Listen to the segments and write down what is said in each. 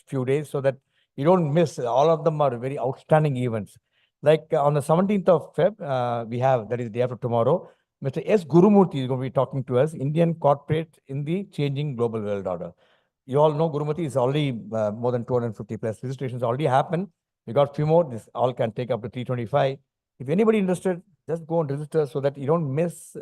few days so that you don't miss. All of them are very outstanding events. Like on the 17th of Feb, we have, that is the day after tomorrow, Mr. S. Gurumurthy is going to be talking to us, Indian corporate in the changing global world order. You all know Gurumati is already more than 250 plus registrations already happened. We got few more. This all can take up to 325. If anybody interested, just go and register so that you don't miss.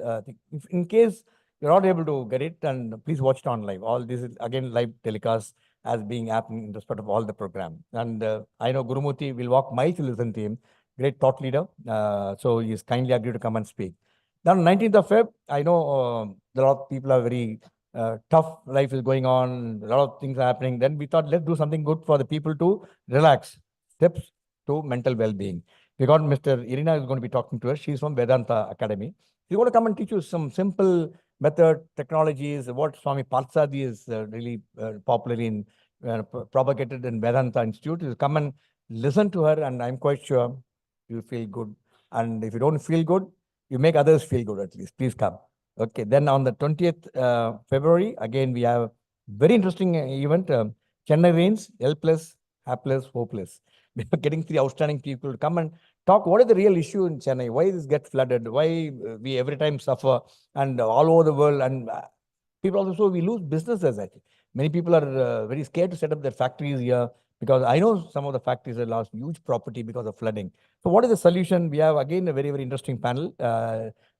If in case you're not able to get it, and please watch it on live. All this is again live telecast as being happening in respect of all the program. And I know Gurumurthy will walk miles to listen to him. Great thought leader. So he is kindly agreed to come and speak. Then 19th of Feb, I know a lot of people are very tough life is going on, a lot of things are happening. Then we thought, let's do something good for the people to relax. Steps to mental well-being. We got Mr. Irina is going to be talking to us. She's from Vedanta Academy. She's going to come and teach you some simple method, technologies, what Swami Parthasadi is really popularly in, propagated in Vedanta Institute. You come and listen to her, and I'm quite sure you feel good. And if you don't feel good, you make others feel good at least. Please come. Okay, then on the 20th February, again, we have very interesting event. Chennai Rains, helpless, hapless, hopeless. We are getting three outstanding people to come and talk. What is the real issue in Chennai? Why this get flooded? Why we every time suffer and all over the world? And people also, we lose businesses actually. Many people are very scared to set up their factories here because I know some of the factories have lost huge property because of flooding. So what is the solution? We have again a very, very interesting panel.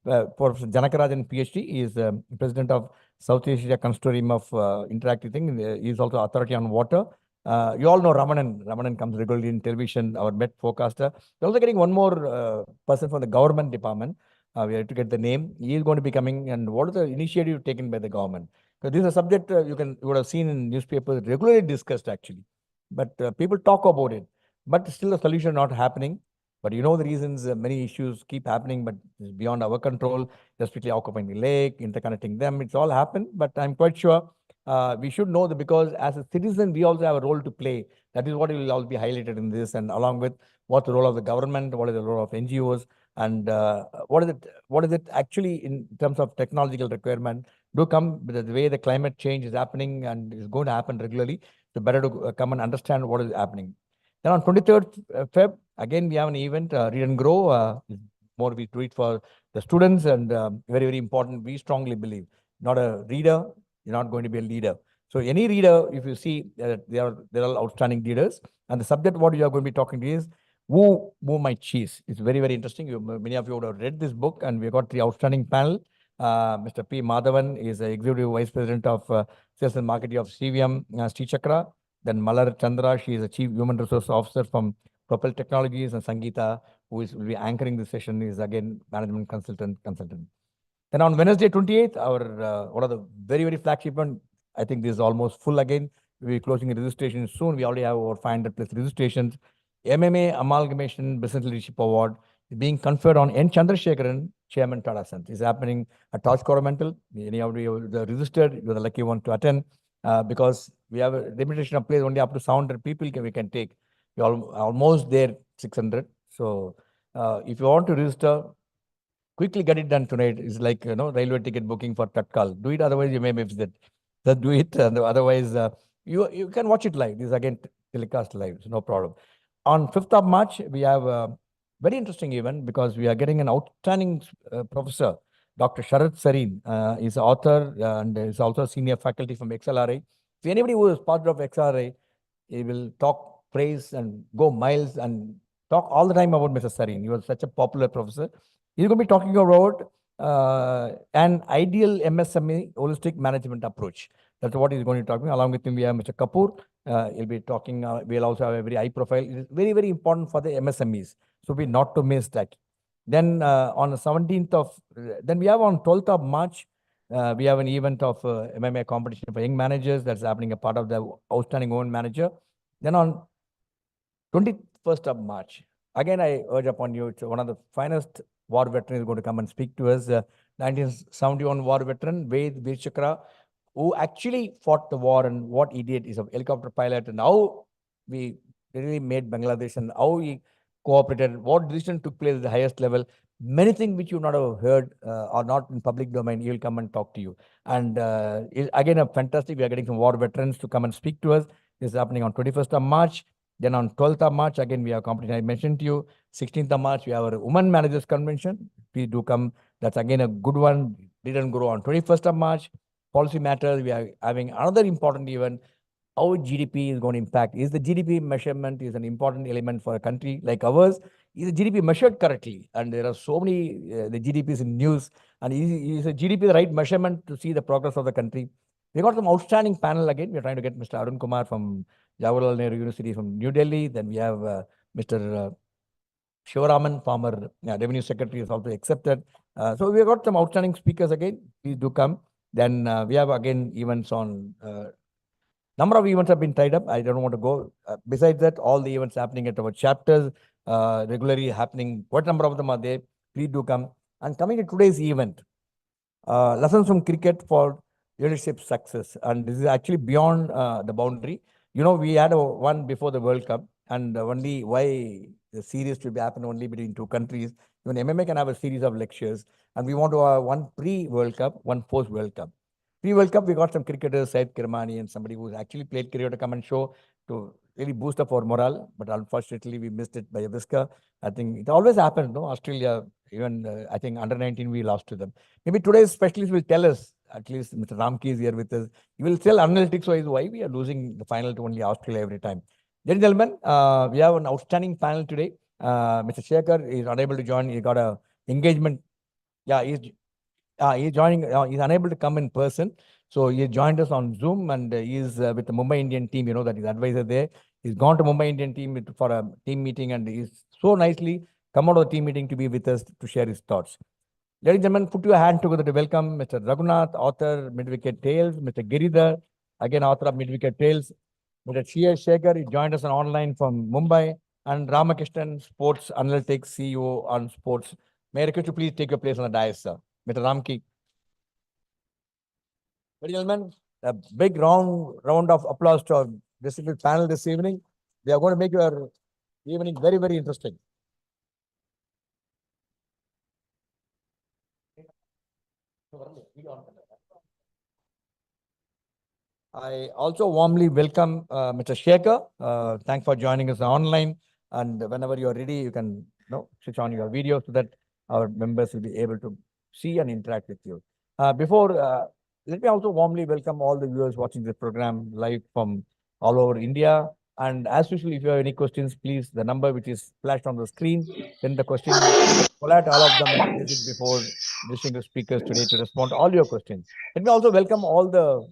Professor Janakarajan, PhD, he is president of South Asia Consortium of Interactive Thing. He is also authority on water. You all know Ramanan. Ramanan comes regularly in television, our Met forecaster. We're also getting one more person from the government department. We have to get the name. He is going to be coming. And what is the initiative taken by the government? Because this is a subject you would have seen in newspapers regularly discussed actually. But people talk about it. But still the solution not happening. But you know the reasons, many issues keep happening, but it's beyond our control. Just quickly occupying the lake, interconnecting them, it's all happened. But I'm quite sure we should know that because as a citizen, we also have a role to play. That is what will also be highlighted in this, and along with what's the role of the government, what is the role of NGOs, and what is it actually in terms of technological requirement. Do come with the way the climate change is happening and is going to happen regularly. So better to come and understand what is happening. Then on 23rd Feb, again, we have an event, Read and Grow. More we do it for the students and very, very important. We strongly believe not a reader, you're not going to be a leader. So any reader, if you see, they're all outstanding leaders. And the subject what you are going to be talking to is Who My Cheese. It's very, very interesting. Many of you would have read this book, and we got the outstanding panel. Mr. P. Madhavan is the Executive Vice President of Sales and Marketing of CVM Sri Chakra. Then Malar Chandra, she is a Chief Human Resource Officer from Propel Technologies, and Sangeeta, who will be anchoring this session, is again management consultant. Then on Wednesday, 28th, our one of the very, very flagship one, I think this is almost full again. We'll be closing the registration soon. We already have over 500 plus registrations. MMA Amalgamation Business Leadership Award is being conferred on N. Chandrasekharan, Chairman Tata Sons. It's happening at Taj Coromandel. Any of you are registered, you're the lucky one to attend because we have a limitation of place only up to 700 people we can take. We're almost there, 600. So if you want to register, quickly get it done tonight. It's like, railway ticket booking for Tatkal. Do it, otherwise you may miss it. Just do it, and otherwise you can watch it live. This is again telecast live, so no problem. On 5th of March, we have a very interesting event because we are getting an outstanding professor, Dr. Sharat Sareen. He's an author and is also a senior faculty from XLRI. If anybody who is part of XLRI, he will talk, praise, and go miles and talk all the time about Mr. Sareen. He was such a popular professor. He's going to be talking about an ideal MSME holistic management approach. That's what he's going to be talking. Along with him, we have Mr. Kapoor. He'll be talking. We'll also have a very high profile. It's very, very important for the MSMEs. So we not to miss that. Then on the 17th of, then we have on 12th of March, we have an event of MMA competition for young managers. That's happening a part of the outstanding women manager. Then on 21st of March, again, I urge upon you, it's one of the finest war veteran is going to come and speak to us. 1971 war veteran, Veer Chakra, who actually fought the war and what he did is a helicopter pilot and how we really made Bangladesh and how he cooperated, what decision took place at the highest level. Many things which you not have heard or not in public domain, he will come and talk to you. And again, a fantastic, we are getting some war veterans to come and speak to us. This is happening on 21st of March. Then on 12th of March, again, we have competition. I mentioned to you, 16th of March, we have our Women Managers Convention. Please do come. That's again a good one. Didn't grow on 21st of March. Policy matters. We are having another important event. How GDP is going to impact. Is the GDP measurement is an important element for a country like ours? Is the GDP measured correctly? And there are so many, the GDP is in news. And is the GDP the right measurement to see the progress of the country? We got some outstanding panel again. We're trying to get Mr. Arun Kumar from Jawaharlal Nehru University from New Delhi. Then we have Mr. Shivaraman, former Revenue Secretary, is also accepted. So we have got some outstanding speakers again. Please do come. Then we have again events on number of events have been tied up. I don't want to go. Besides that, all the events happening at our chapters, regularly happening. What number of them are there? Please do come. And coming to today's event, lessons from cricket for leadership success. And this is actually beyond the boundary. You know, we had one before the World Cup, and only why the series should be happen only between two countries. Even MMA can have a series of lectures, and we want to have one pre-World Cup, one post-World Cup. Pre-World Cup, we got some cricketers, Said Kirmani, and somebody who's actually played cricket to come and show to really boost up our morale. But unfortunately, we missed it by a whisker. I think it always happens, no? Australia, even I think under 19, we lost to them. Maybe today's specialist will tell us, at least Mr. Ramki is here with us. He will tell analytics-wise why we are losing the final to only Australia every time. Ladies and gentlemen, we have an outstanding panel today. Mr. Sekhar is unable to join. He got a engagement. Yeah, he's joining. He's unable to come in person. So he joined us on Zoom, and he's with the Mumbai Indian team. You know that his advisor there. He's gone to Mumbai Indian team for a team meeting, and he's so nicely come out of the team meeting to be with us to share his thoughts. Ladies and gentlemen, put your hand together to welcome Mr. Raghunath, author, Mid-Wicket Tales, Mr. Giridhar, again author of Mid-Wicket Tales, Mr. Sekhar, he joined us on online from Mumbai, and Ramakrishnan, Sports Analytics, CEO on Sports. May I request you please take your place on the dais, sir. Mr. Ramki. Ladies and gentlemen, a big round of applause to our distinguished panel this evening. They are going to make your evening very, very interesting. I also warmly welcome Mr. Sekhar. Thanks for joining us online. And whenever you are ready, you can switch on your video so that our members will be able to see and interact with you. Let me also warmly welcome all the viewers watching this program live from all over India. And as usual, if you have any questions, please, the number which is flashed on the screen, send the question. Collect all of them and place it before distinguished speakers today to respond to all your questions. Let me also welcome all the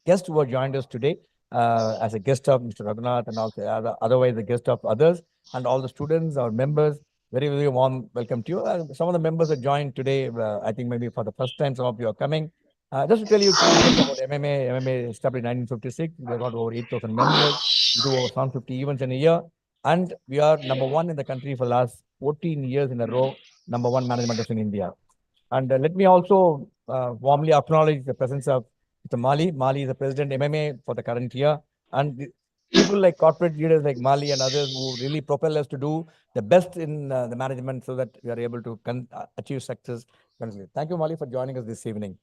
guests who have joined us today as a guest of Mr. Raghunath and also otherwise the guest of others, and all the students, our members. Very, very warm welcome to you. Some of the members have joined today, I think maybe for the first time, some of you are coming. Just to tell you about MMA, MMA established in 1956. We have got over 8,000 members. We do over 150 events in a year. And we are number one in the country for the last 14 years in a row, number one management in India. And let me also warmly acknowledge the presence of Mr. Mali. Mali is the president MMA for the current year. And people like corporate leaders like Mali and others who really propel us to do the best in the management so that we are able to achieve success. Thank you, Mali, for joining us this evening.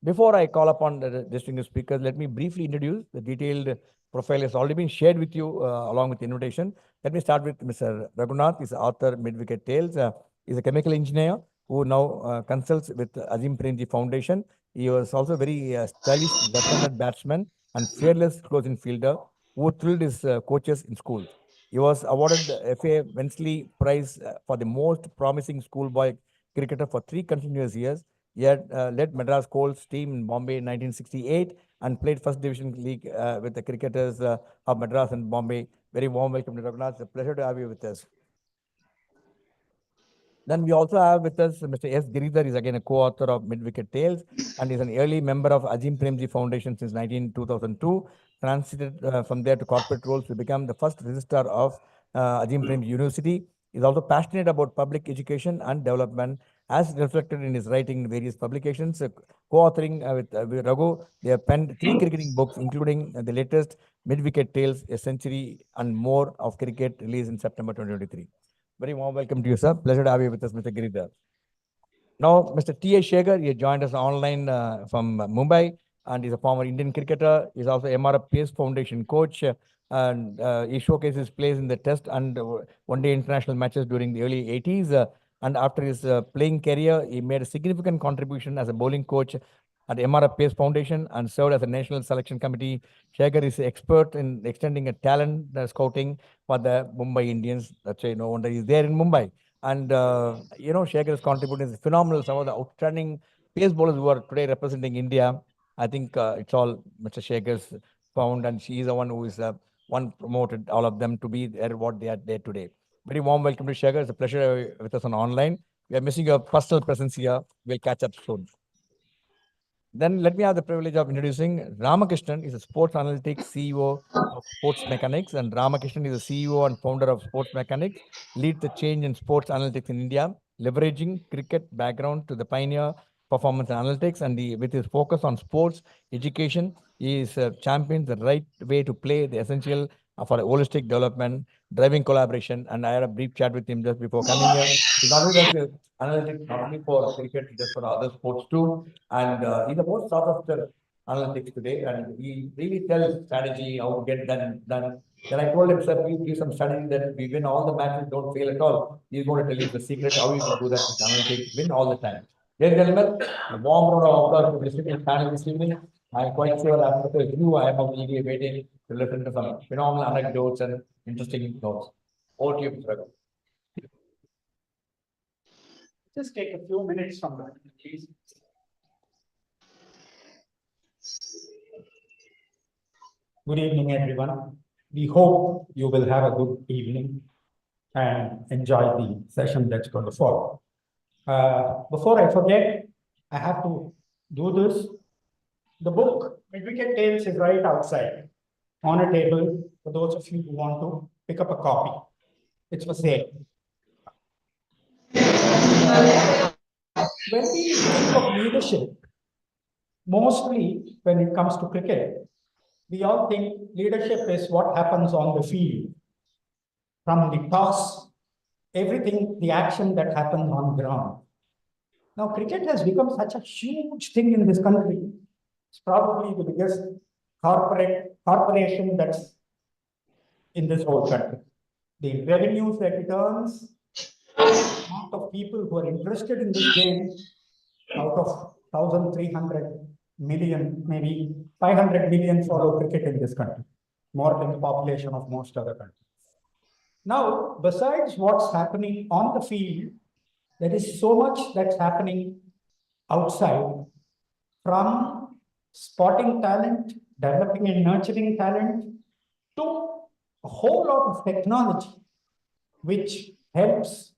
Before I call upon the distinguished speakers, let me briefly introduce the detailed profile has already been shared with you along with the invitation. Let me start with Mr. Raghunath. He's the author Mid-Wicket Tales. He's a chemical engineer who now consults with Azim Premji Foundation. He was also a very stylish left-handed batsman and fearless close-in fielder who thrilled his coaches in school. He was awarded the F.A. Wensley Prize for the most promising schoolboy cricketer for 3 continuous years. He had led Madras Colts team in Bombay in 1968 and played First Division League with the cricketers of Madras and Bombay. Very warm welcome to Raghunath. It's a pleasure to have you with us. Then we also have with us Mr. S. Giridhar. He's again a co-author of Mid-Wicket Tales, and he's an early member of Azim Premji Foundation since 2002. Transited from there to corporate roles to become the first registrar of Azim Premji University. He's also passionate about public education and development, as reflected in his writing in various publications. Co-authoring with Raghu, they have penned 3 cricketing books, including the latest Mid-Wicket Tales, A Century and More of Cricket, released in September 2023. Very warm welcome to you, sir. Pleasure to have you with us, Mr. Giridhar. Now, Mr. T.A. Sekhar, he joined us online from Mumbai. and he's a former Indian cricketer. He's also MRF-KAS Foundation coach, and he showcased his plays in the Test and one-day international matches during the early 80s. And after his playing career, he made a significant contribution as a bowling coach at MRF-KAS Foundation and served as a national selection committee. Sekhar is an expert in extending a talent scouting for the Mumbai Indians. That's why no wonder he's there in Mumbai. And, Sekhar has contributed phenomenal, some of the outstanding pace bowlers who are today representing India. I think it's all Mr. Shekhar's found, and she is the one who is one promoted all of them to be there what they are there today. Very warm welcome to Shekhar. It's a pleasure with us on online. We are missing your personal presence here. We'll catch up soon. Then let me have the privilege of introducing Ramakrishnan. He's a sports analytics CEO of Sports Mechanics, and Ramakrishnan is the CEO and founder of Sports Mechanics, leads the change in sports analytics in India, leveraging cricket background to the pioneer performance analytics, and with his focus on sports education, he is champions the right way to play, the essential for holistic development, driving collaboration. And I had a brief chat with him just before coming here. He not only does analytics not only for cricket, he does for other sports too. And he's the most sought after analytics today, and he really tells strategy how to get done. Then I told him, sir, please give some strategy that we win all the matches, don't fail at all. He's going to tell you the secret how you can do that with analytics, win all the time. Ladies and gentlemen, a warm round of applause for listening panel this evening. I'm quite sure after you, I am eagerly waiting to listen to some phenomenal anecdotes and interesting notes. Over to you, Mr. Raghu. Just take a few minutes from that, please. Good evening, everyone. We hope you will have a good evening and enjoy the session that's going to follow. Before I forget, I have to do this. The book, Mid-Wicket Tales, is right outside on a table for those of you who want to pick up a copy. It's for sale. When we think of leadership, mostly when it comes to cricket, we all think leadership is what happens on the field. From the toss, everything, the action that happens on the ground. Now, cricket has become such a huge thing in this country. It's probably the biggest corporation that's in this whole country. The revenues that it earns, the amount of people who are interested in this game, out of 1,300 million, maybe 500 million follow cricket in this country, more than the population of most other countries. Now, besides what's happening on the field, there is so much that's happening outside, from spotting talent, developing and nurturing talent, to a whole lot of technology, which helps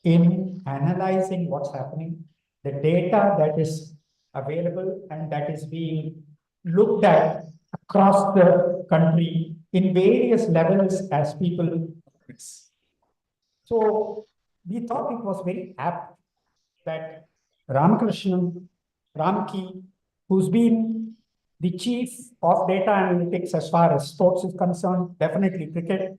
in analyzing what's happening, the data that is available and that is being looked at across the country in various levels as people. So we thought it was very apt that Ramakrishnan, Ramki, who's been the chief of data analytics as far as sports is concerned, definitely cricket.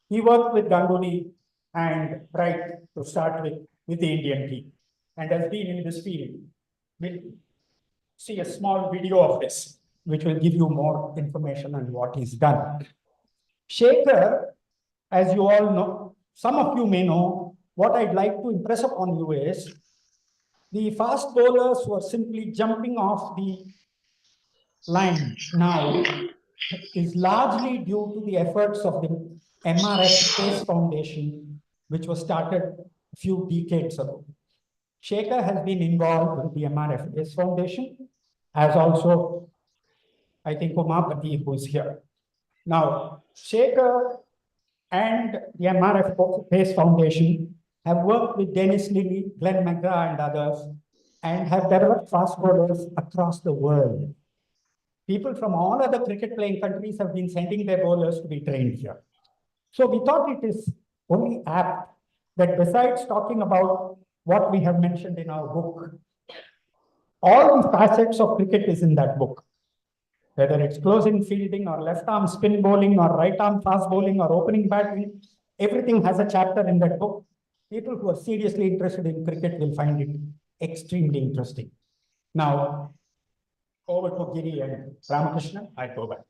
He worked with Ganguly and right to start with the Indian team and has been in this field. We'll see a small video of this, which will give you more information on what he's done. Sekhar, as you all know, some of you may know, what I'd like to impress upon you is the fast bowlers were simply jumping off the line now is largely due to the efforts of the MRF-KAS Foundation, which was started a few decades ago. Sekhar has been involved with the MRF-KAS Foundation, as also, I think, Umapati, who is here. Now, Sekhar and the MRF-KAS Foundation have worked with Dennis Lilly, Glenn McGrath, and others, and have developed fast bowlers across the world. People from all other cricket playing countries have been sending their bowlers to be trained here. So we thought it is only apt that besides talking about what we have mentioned in our book, all the facets of cricket is in that book. Whether it's closing fielding or left arm spin bowling or right arm fast bowling or opening batting, everything has a chapter in that book. People who are seriously interested in cricket will find it extremely interesting. Now, over to Giri and Ramakrishnan. I go back.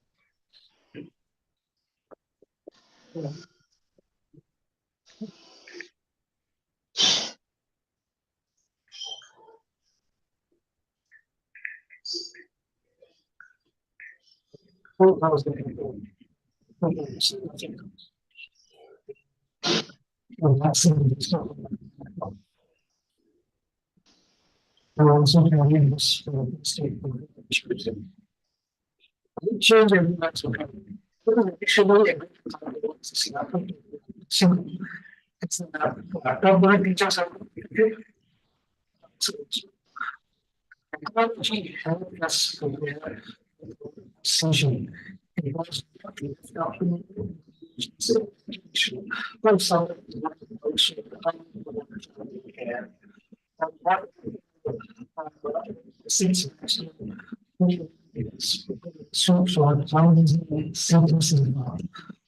Technology helped us aware decision. It was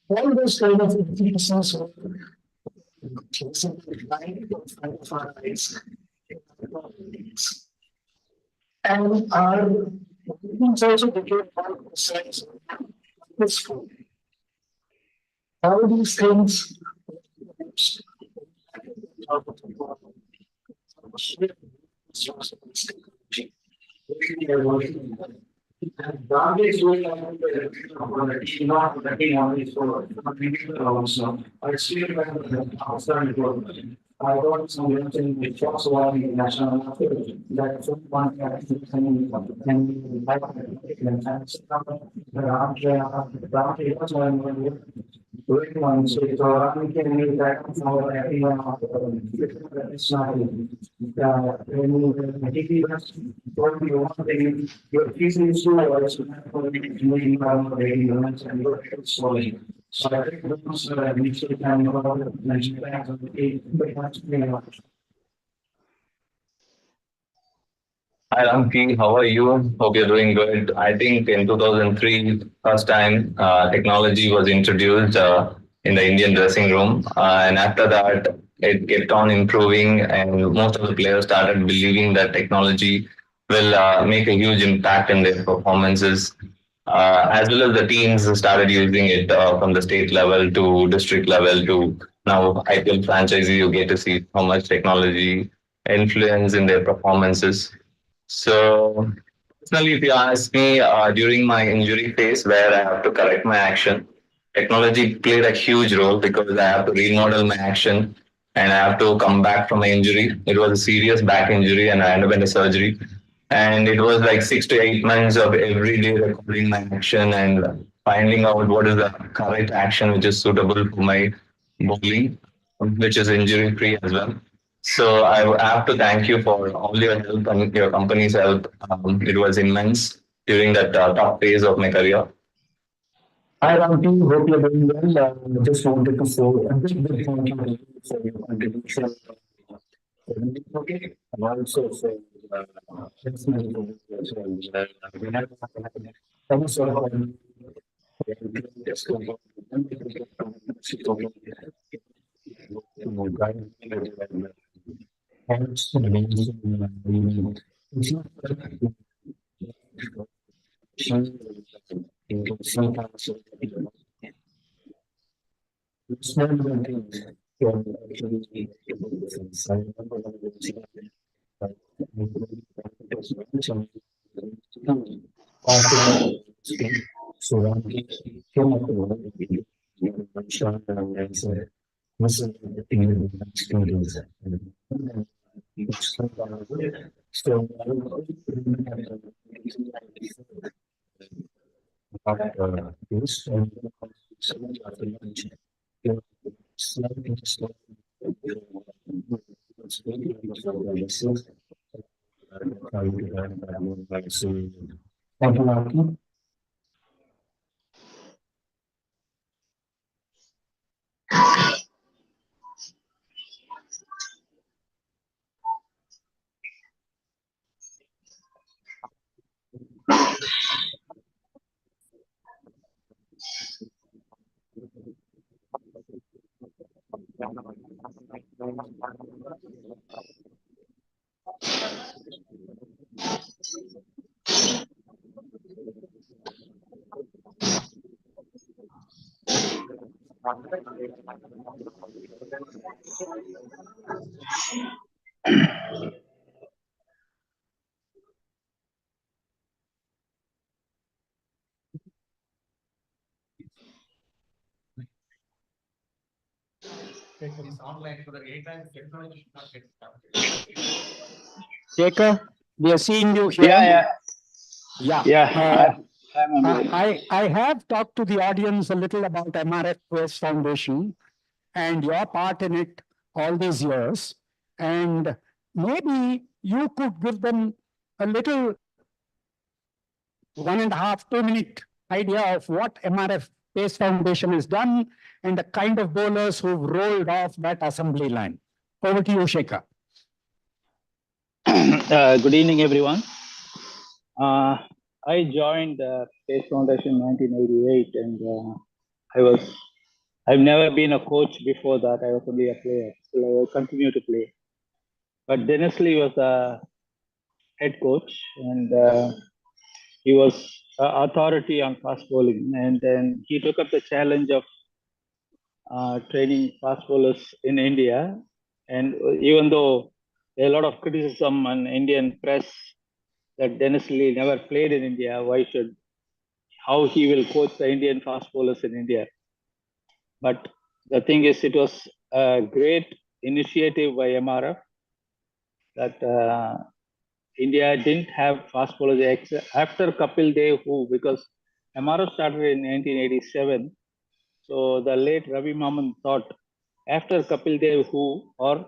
all those kind of influences and our things also became more precise and purposeful. All these things I got some mention which was one national that one and so we can use that for everyone of it's not when you want to your fees is too also for the and your slowly. So I think those initial time about mention plans of the very much. Hi Ramki, how are you? Hope you're doing good. I think in 2003, first time technology was introduced in the Indian dressing room, and after that, it kept on improving, and most of the players started believing that technology will make a huge impact in their performances. As well as the teams started using it from the state level to district level to now IPL franchisee, you get to see how much technology influence in their performances. So, personally, if you ask me, during my injury phase where I have to correct my action, technology played a huge role because I have to remodel my action and I have to come back from my injury. It was a serious back injury and I underwent a surgery. And it was like 6 to 8 months of every day recording my action and finding out what is the correct action which is suitable for my bowling, which is injury free as well. So I have to thank you for all your help and your company's help. It was immense during that tough phase of my career. Hi, Ramki. Hope you're doing well. Just wanted to say a big thank you to you for your contribution. Okay. And also for listening to this as well. We have some sort of thanks to the amazing sometimes small things can actually make a big difference. I remember when I was young, so I'm came up with a video and I said, listen to the thing in the next 2 days. So this and so much of the lunch. Slightly slow. Thank you, Marky. Sekhar, we are seeing you here. Yeah. Yeah. I'm on board. I have talked to the audience a little about MRF Foundation and your part in it all these years. And maybe you could give them a little 1.5, 2 minute idea of what MRF Pace Foundation has done and the kind of bowlers who've rolled off that assembly line. Over to you, Sekhar. Good evening, everyone. I joined Pace Foundation in 1988, and I've never been a coach before that. I was only a player. Still, I will continue to play. But Dennis Lee was the head coach, and he was authority on fast bowling. And then he took up the challenge of training fast bowlers in India. And even though there are a lot of criticism on Indian press that Dennis Lee never played in India, how he will coach the Indian fast bowlers in India. But the thing is, it was a great initiative by MRF that India didn't have fast bowlers after Kapil Dev, because MRF started in 1987. So the late Ravi Maman thought after Kapil Dev, or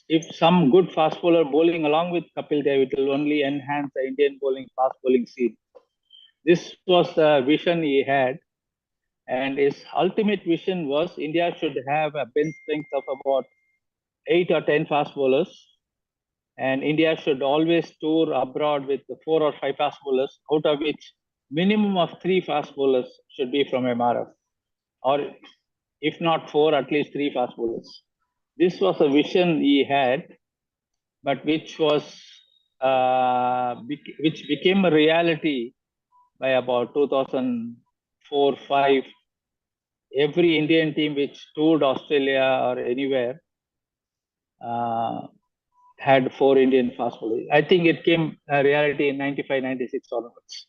if some good fast bowler bowling along with Kapil Dev, it will only enhance the Indian fast bowling scene. This was the vision he had, and his ultimate vision was India should have a bench strength of about 8 or 10 fast bowlers, and India should always tour abroad with 4 or 5 fast bowlers, out of which minimum of 3 fast bowlers should be from MRF, or if not 4, at least 3 fast bowlers. This was a vision he had, but which became a reality by about 2004-05. Every Indian team which toured Australia or anywhere had 4 Indian fast bowlers. I think it came a reality in 95-96 onwards.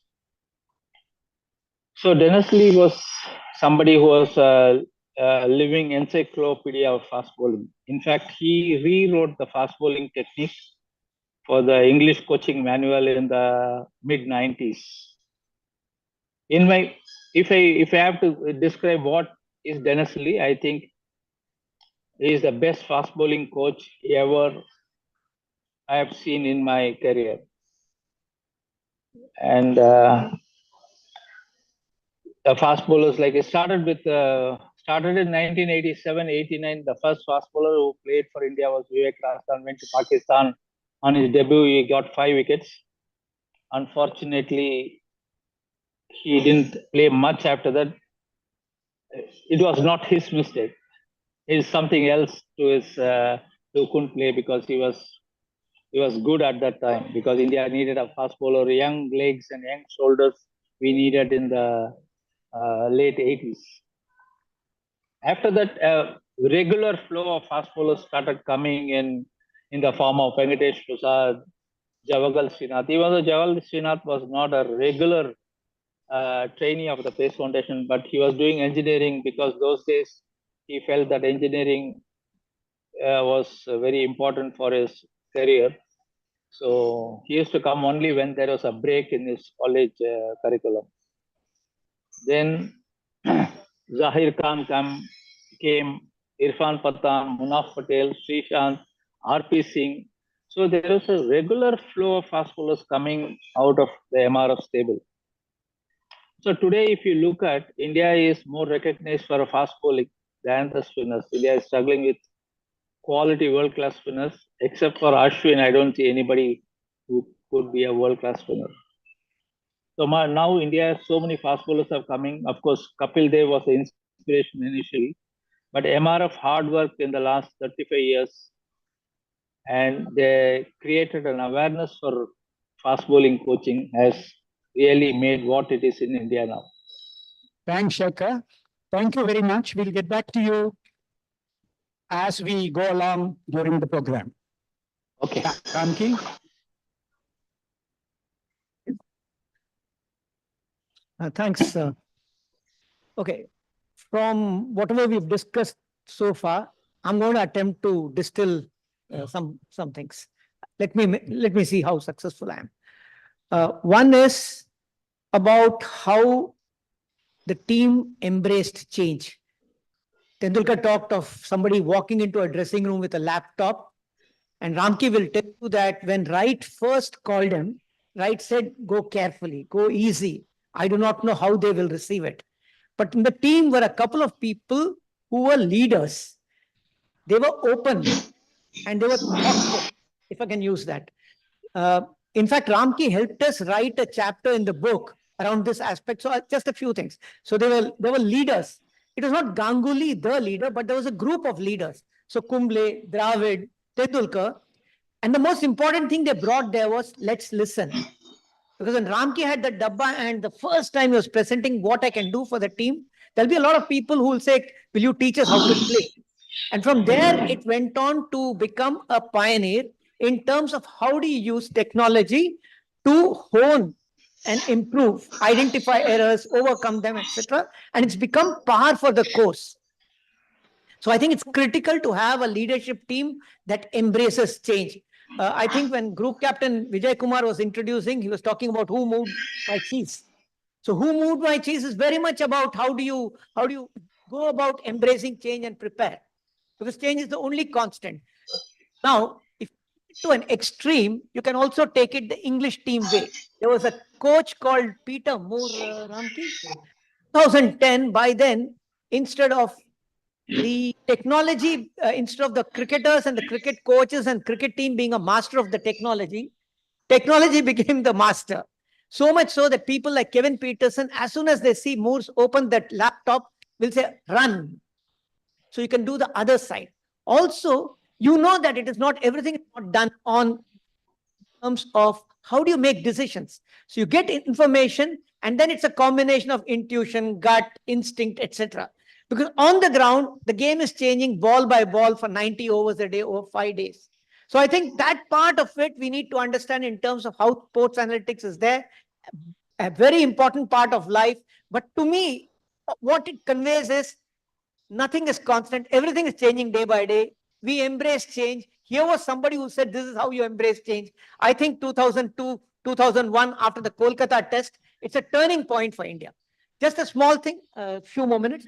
So Dennis Lee was somebody who was a living encyclopedia of fast bowling. In fact, he rewrote the fast bowling technique for the English coaching manual in the mid-90s. If I have to describe what is Dennis Lee, I think he is the best fast bowling coach ever I have seen in my career. And the fast bowlers, like it started in 1987-89. The first fast bowler who played for India was Vivek Rajasthan, went to Pakistan. On his debut, he got 5 wickets. Unfortunately, he didn't play much after that. It was not his mistake. It's something else who couldn't play because he was good at that time, because India needed a fast bowler, young legs and young shoulders we needed in the late 80s. After that, regular flow of fast bowlers started coming in the form of Venkatesh Prasad, Javagal Srinath. Even though Javagal Srinath was not a regular trainee of the Pace Foundation, but he was doing engineering because those days he felt that engineering was very important for his career. So he used to come only when there was a break in his college curriculum. Then Zahir Khan came, Irfan Pathan, Munaf Patel, Srishant, RP Singh. So there was a regular flow of fast bowlers coming out of the MRF stable. So today, if you look at, India is more recognized for a fast bowling than the spinners. India is struggling with quality world-class spinners. Except for Ashwin, I don't see anybody who could be a world-class spinner. So now India has so many fast bowlers are coming. Of course, Kapil Dev was the inspiration initially, but MRF hard work in the last 35 years, and they created an awareness for fast bowling coaching, has really made what it is in India now. Thanks, Sekhar. Thank you very much. We'll get back to you as we go along during the program. Okay. Ramki? Thanks. Okay, from whatever we've discussed so far, I'm going to attempt to distill some things. Let me see how successful I am. One is about how the team embraced change. Tendulkar talked of somebody walking into a dressing room with a laptop, and Ramki will tell you that when Wright first called him, Wright said, "Go carefully, go easy. I do not know how they will receive it." But in the team were a couple of people who were leaders. They were open and they were thoughtful, if I can use that. In fact, Ramki helped us write a chapter in the book around this aspect. So just a few things. So they were leaders. It was not Ganguly, the leader, but there was a group of leaders. So Kumble, Dravid, Tendulkar. And the most important thing they brought there was, let's listen. Because when Ramki had the dabba and the first time he was presenting what I can do for the team, there'll be a lot of people who will say, will you teach us how to play? And from there, it went on to become a pioneer in terms of how do you use technology to hone and improve, identify errors, overcome them, etc. And it's become par for the course. So I think it's critical to have a leadership team that embraces change. I think when Group Captain Vijay Kumar was introducing, he was talking about who moved my cheese. So who moved my cheese is very much about how do you go about embracing change and prepare, because change is the only constant. Now, if to an extreme, you can also take it the English team way. There was a coach called Peter Moore, Ramki, 2010. By then, instead of the technology, instead of the cricketers and the cricket coaches and cricket team being a master of the technology became the master. So much so that people like Kevin Peterson, as soon as they see Moores open that laptop, will say, run. So you can do the other side. Also, you know that it is not everything is not done on terms of how do you make decisions. So you get information and then it's a combination of intuition, gut, instinct, etc. Because on the ground, the game is changing ball by ball for 90 overs a day over 5 days. So I think that part of it we need to understand in terms of how sports analytics is there, a very important part of life. But to me, what it conveys is nothing is constant. Everything is changing day by day. We embrace change. Here was somebody who said, this is how you embrace change. I think 2002, 2001, after the Kolkata test, it's a turning point for India. Just a small thing, a few more minutes.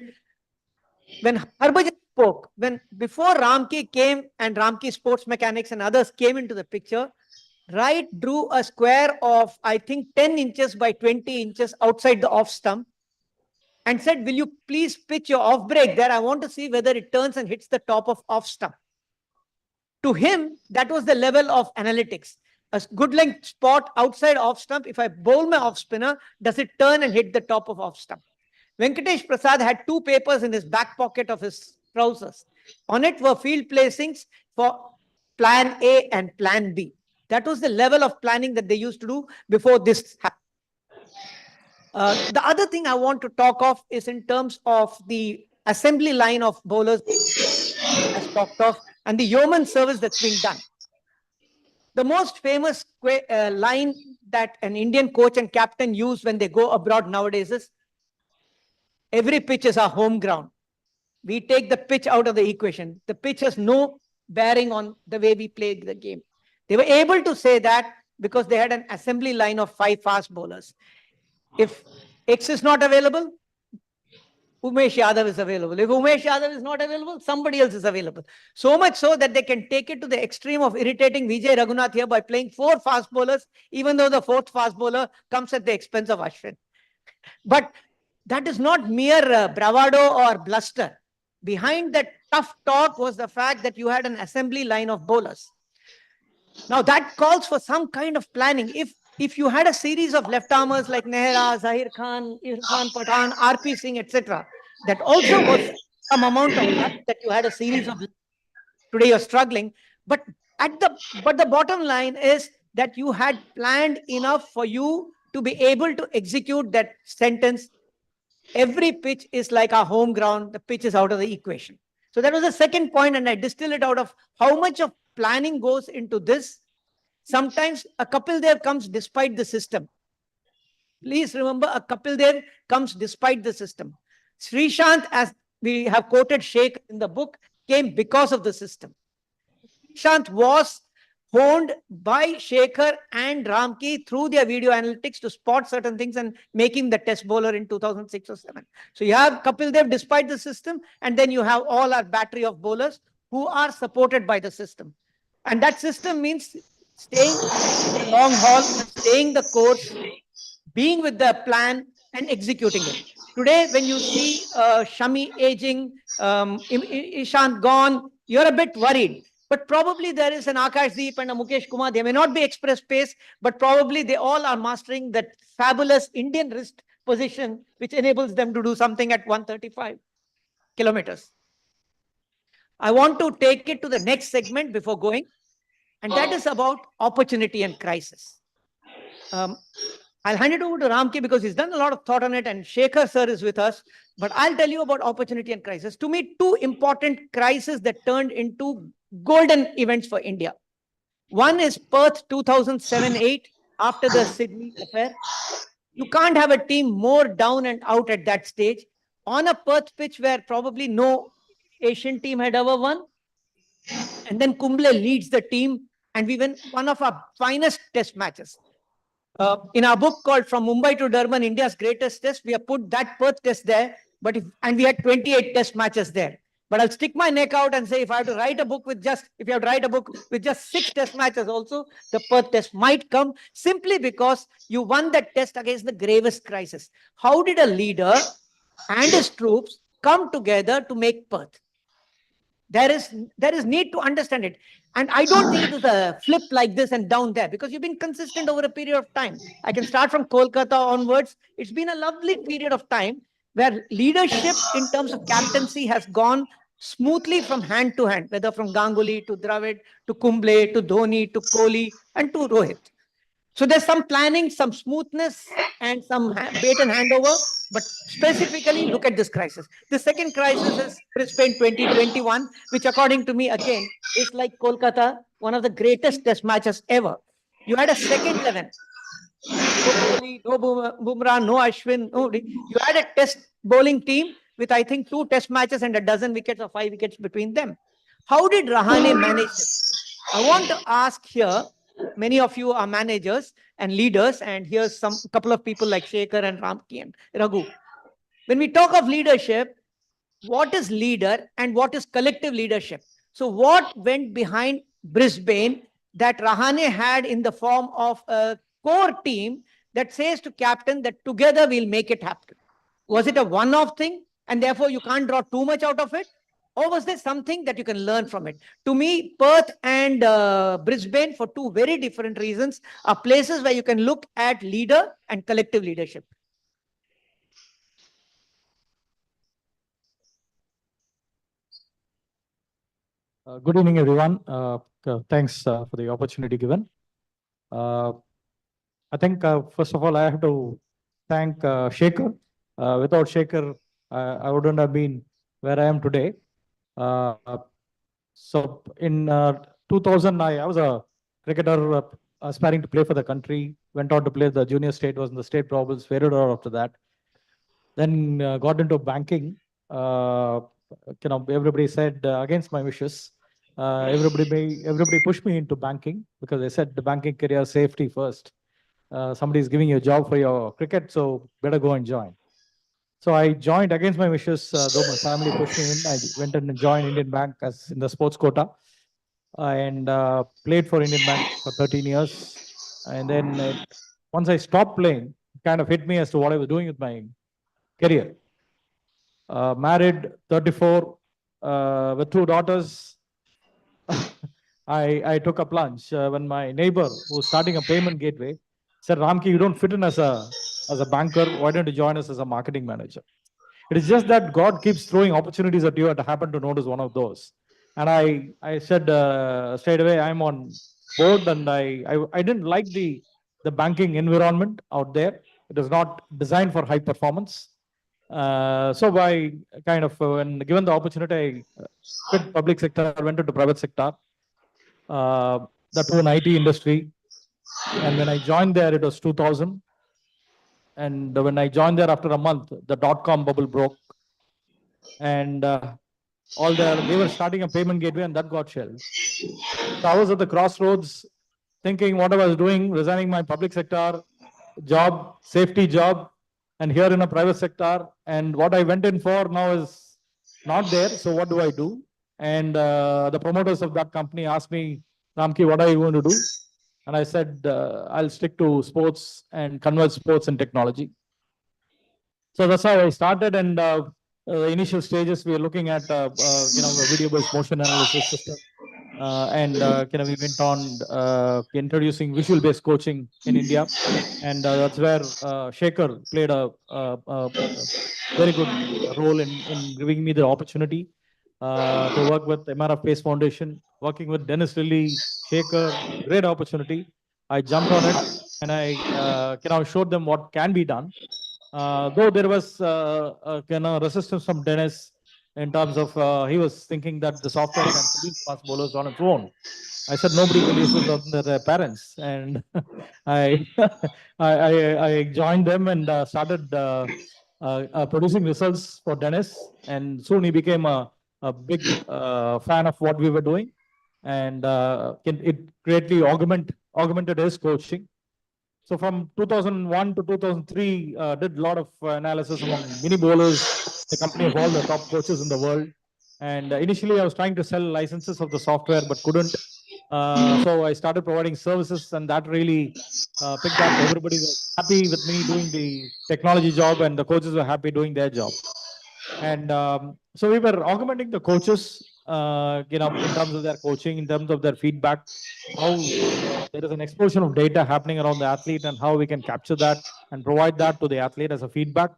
When Harbhajan spoke, before Ramki came and Ramki Sports Mechanics and others came into the picture, Wright drew a square of, I think, 10 inches by 20 inches outside the off stump and said, will you please pitch your off break there? I want to see whether it turns and hits the top of off stump. To him, that was the level of analytics. A good length spot outside off stump, if I bowl my off spinner, does it turn and hit the top of off stump? Venkatesh Prasad had 2 papers in his back pocket of his trousers. On it were field placings for plan A and plan B. That was the level of planning that they used to do before this happened. The other thing I want to talk of is in terms of the assembly line of bowlers as talked of and the yeoman service that's being done. The most famous line that an Indian coach and captain use when they go abroad nowadays is, every pitch is our home ground. We take the pitch out of the equation. The pitch has no bearing on the way we play the game. They were able to say that because they had an assembly line of 5 fast bowlers. If X is not available, Umesh Yadav is available. If Umesh Yadav is not available, somebody else is available. So much so that they can take it to the extreme of irritating Vijay Raghunath here by playing 4 fast bowlers, even though the 4th fast bowler comes at the expense of Ashwin. But that is not mere bravado or bluster. Behind that tough talk was the fact that you had an assembly line of bowlers. Now that calls for some kind of planning. If you had a series of left-armers like Nehra, Zahir Khan, Irfan Pathan, RP Singh, etc., that also was some amount of luck that you had a series of. Today you're struggling, but the bottom line is that you had planned enough for you to be able to execute that sentence, every pitch is like our home ground, the pitch is out of the equation. So that was the second point, and I distill it out of how much of planning goes into this. Sometimes a couple there comes despite the system. Please remember, a couple there comes despite the system. Srishant, as we have quoted Sheikh in the book, came because of the system. Srishant was honed by Sekhar and Ramki through their video analytics to spot certain things and make him the test bowler in 2006 or 7. So you have Kapil Dev despite the system, and then you have all our battery of bowlers who are supported by the system. And that system means staying the long haul, staying the course, being with the plan and executing it. Today, when you see Shami aging, Ishant gone, you're a bit worried. But probably there is an Akash Deep and a Mukesh Kumar. They may not be express pace, but probably they all are mastering that fabulous Indian wrist position, which enables them to do something at 135 kilometers. I want to take it to the next segment before going, and that is about opportunity and crisis. I'll hand it over to Ramki because he's done a lot of thought on it, and Sekhar sir is with us. But I'll tell you about opportunity and crisis. To me, two important crises that turned into golden events for India. One is Perth 2007-8 after the Sydney affair. You can't have a team more down and out at that stage on a Perth pitch where probably no Asian team had ever won. And then Kumble leads the team, and we win one of our finest test matches. In our book called From Mumbai to Durban, India's Greatest Test, we have put that Perth test there, and we had 28 test matches there. But I'll stick my neck out and say, if you have to write a book with just 6 test matches also, the Perth test might come, simply because you won that test against the gravest crisis. How did a leader and his troops come together to make Perth? There is need to understand it. And I don't think it is a flip like this and down there, because you've been consistent over a period of time. I can start from Kolkata onwards. It's been a lovely period of time where leadership in terms of captaincy has gone smoothly from hand to hand, whether from Ganguly to Dravid to Kumble to Dhoni to Kohli and to Rohit. So there's some planning, some smoothness, and some bait and handover. But specifically, look at this crisis. The second crisis is Brisbane 2021, which according to me, again, is like Kolkata, one of the greatest test matches ever. You had a second 11. No Kohli, no Bumrah, no Ashwin. You had a test bowling team with, I think, 2 test matches and a dozen wickets or 5 wickets between them. How did Rahane manage this? I want to ask here, many of you are managers and leaders, and here's some couple of people like Sekhar and Ramki and Raghu. When we talk of leadership, what is leader and what is collective leadership? So what went behind Brisbane that Rahane had in the form of a core team that says to captain that together we'll make it happen? Was it a one-off thing and therefore you can't draw too much out of it? Or was there something that you can learn from it? To me, Perth and Brisbane, for 2 very different reasons, are places where you can look at leader and collective leadership. Good evening, everyone. Thanks for the opportunity given. I think, first of all, I have to thank Sekhar. Without Sekhar, I wouldn't have been where I am today. So in 2000, I was a cricketer aspiring to play for the country, went on to play the junior state, was in the state problems, faded out after that. Then got into banking. Everybody said against my wishes. Everybody pushed me into banking because they said the banking career safety first. Somebody is giving you a job for your cricket, so better go and join. So I joined against my wishes, though my family pushed me in. I went and joined Indian Bank as in the sports quota and played for Indian Bank for 13 years. And then once I stopped playing, it kind of hit me as to what I was doing with my career. Married, 34, with 2 daughters. I took a plunge when my neighbor, who was starting a payment gateway, said, Ramki, you don't fit in as a banker. Why don't you join us as a marketing manager? It is just that God keeps throwing opportunities at you, and I happened to notice one of those. And I said straight away, I'm on board, and I didn't like the the banking environment out there. It is not designed for high performance. So by kind of, when given the opportunity, I quit public sector, went into private sector, that to an IT industry. And when I joined there, it was 2000. And when I joined there after a month, the dot-com bubble broke. And they were starting a payment gateway and that got shelved. So I was at the crossroads thinking what I was doing, resigning my public sector job, safety job, and here in a private sector. And what I went in for now is not there. So what do I do? And the promoters of that company asked me, Ramki, what are you going to do? And I said, I'll stick to sports and convert sports and technology. So that's how I started. And the initial stages, we were looking at, a video-based motion analysis system. We went on introducing visual-based coaching in India. And that's where Sekhar played a very good role in giving me the opportunity to work with MRF-based Foundation, working with Dennis Lilly, Sekhar, great opportunity. I jumped on it and I showed them what can be done. Though there was resistance from Dennis in terms of he was thinking that the software can produce fast bowlers on its own. I said nobody believes on their parents, and I joined them and started producing results for Dennis, and soon he became a big fan of what we were doing, and it greatly augmented his coaching. So from 2001 to 2003, did a lot of analysis among mini bowlers, the company of all the top coaches in the world. And initially I was trying to sell licenses of the software, but couldn't. So I started providing services and that really picked up. Everybody was happy with me doing the technology job and the coaches were happy doing their job. And so we were augmenting the coaches, in terms of their coaching, in terms of their feedback, how there is an explosion of data happening around the athlete and how we can capture that and provide that to the athlete as a feedback.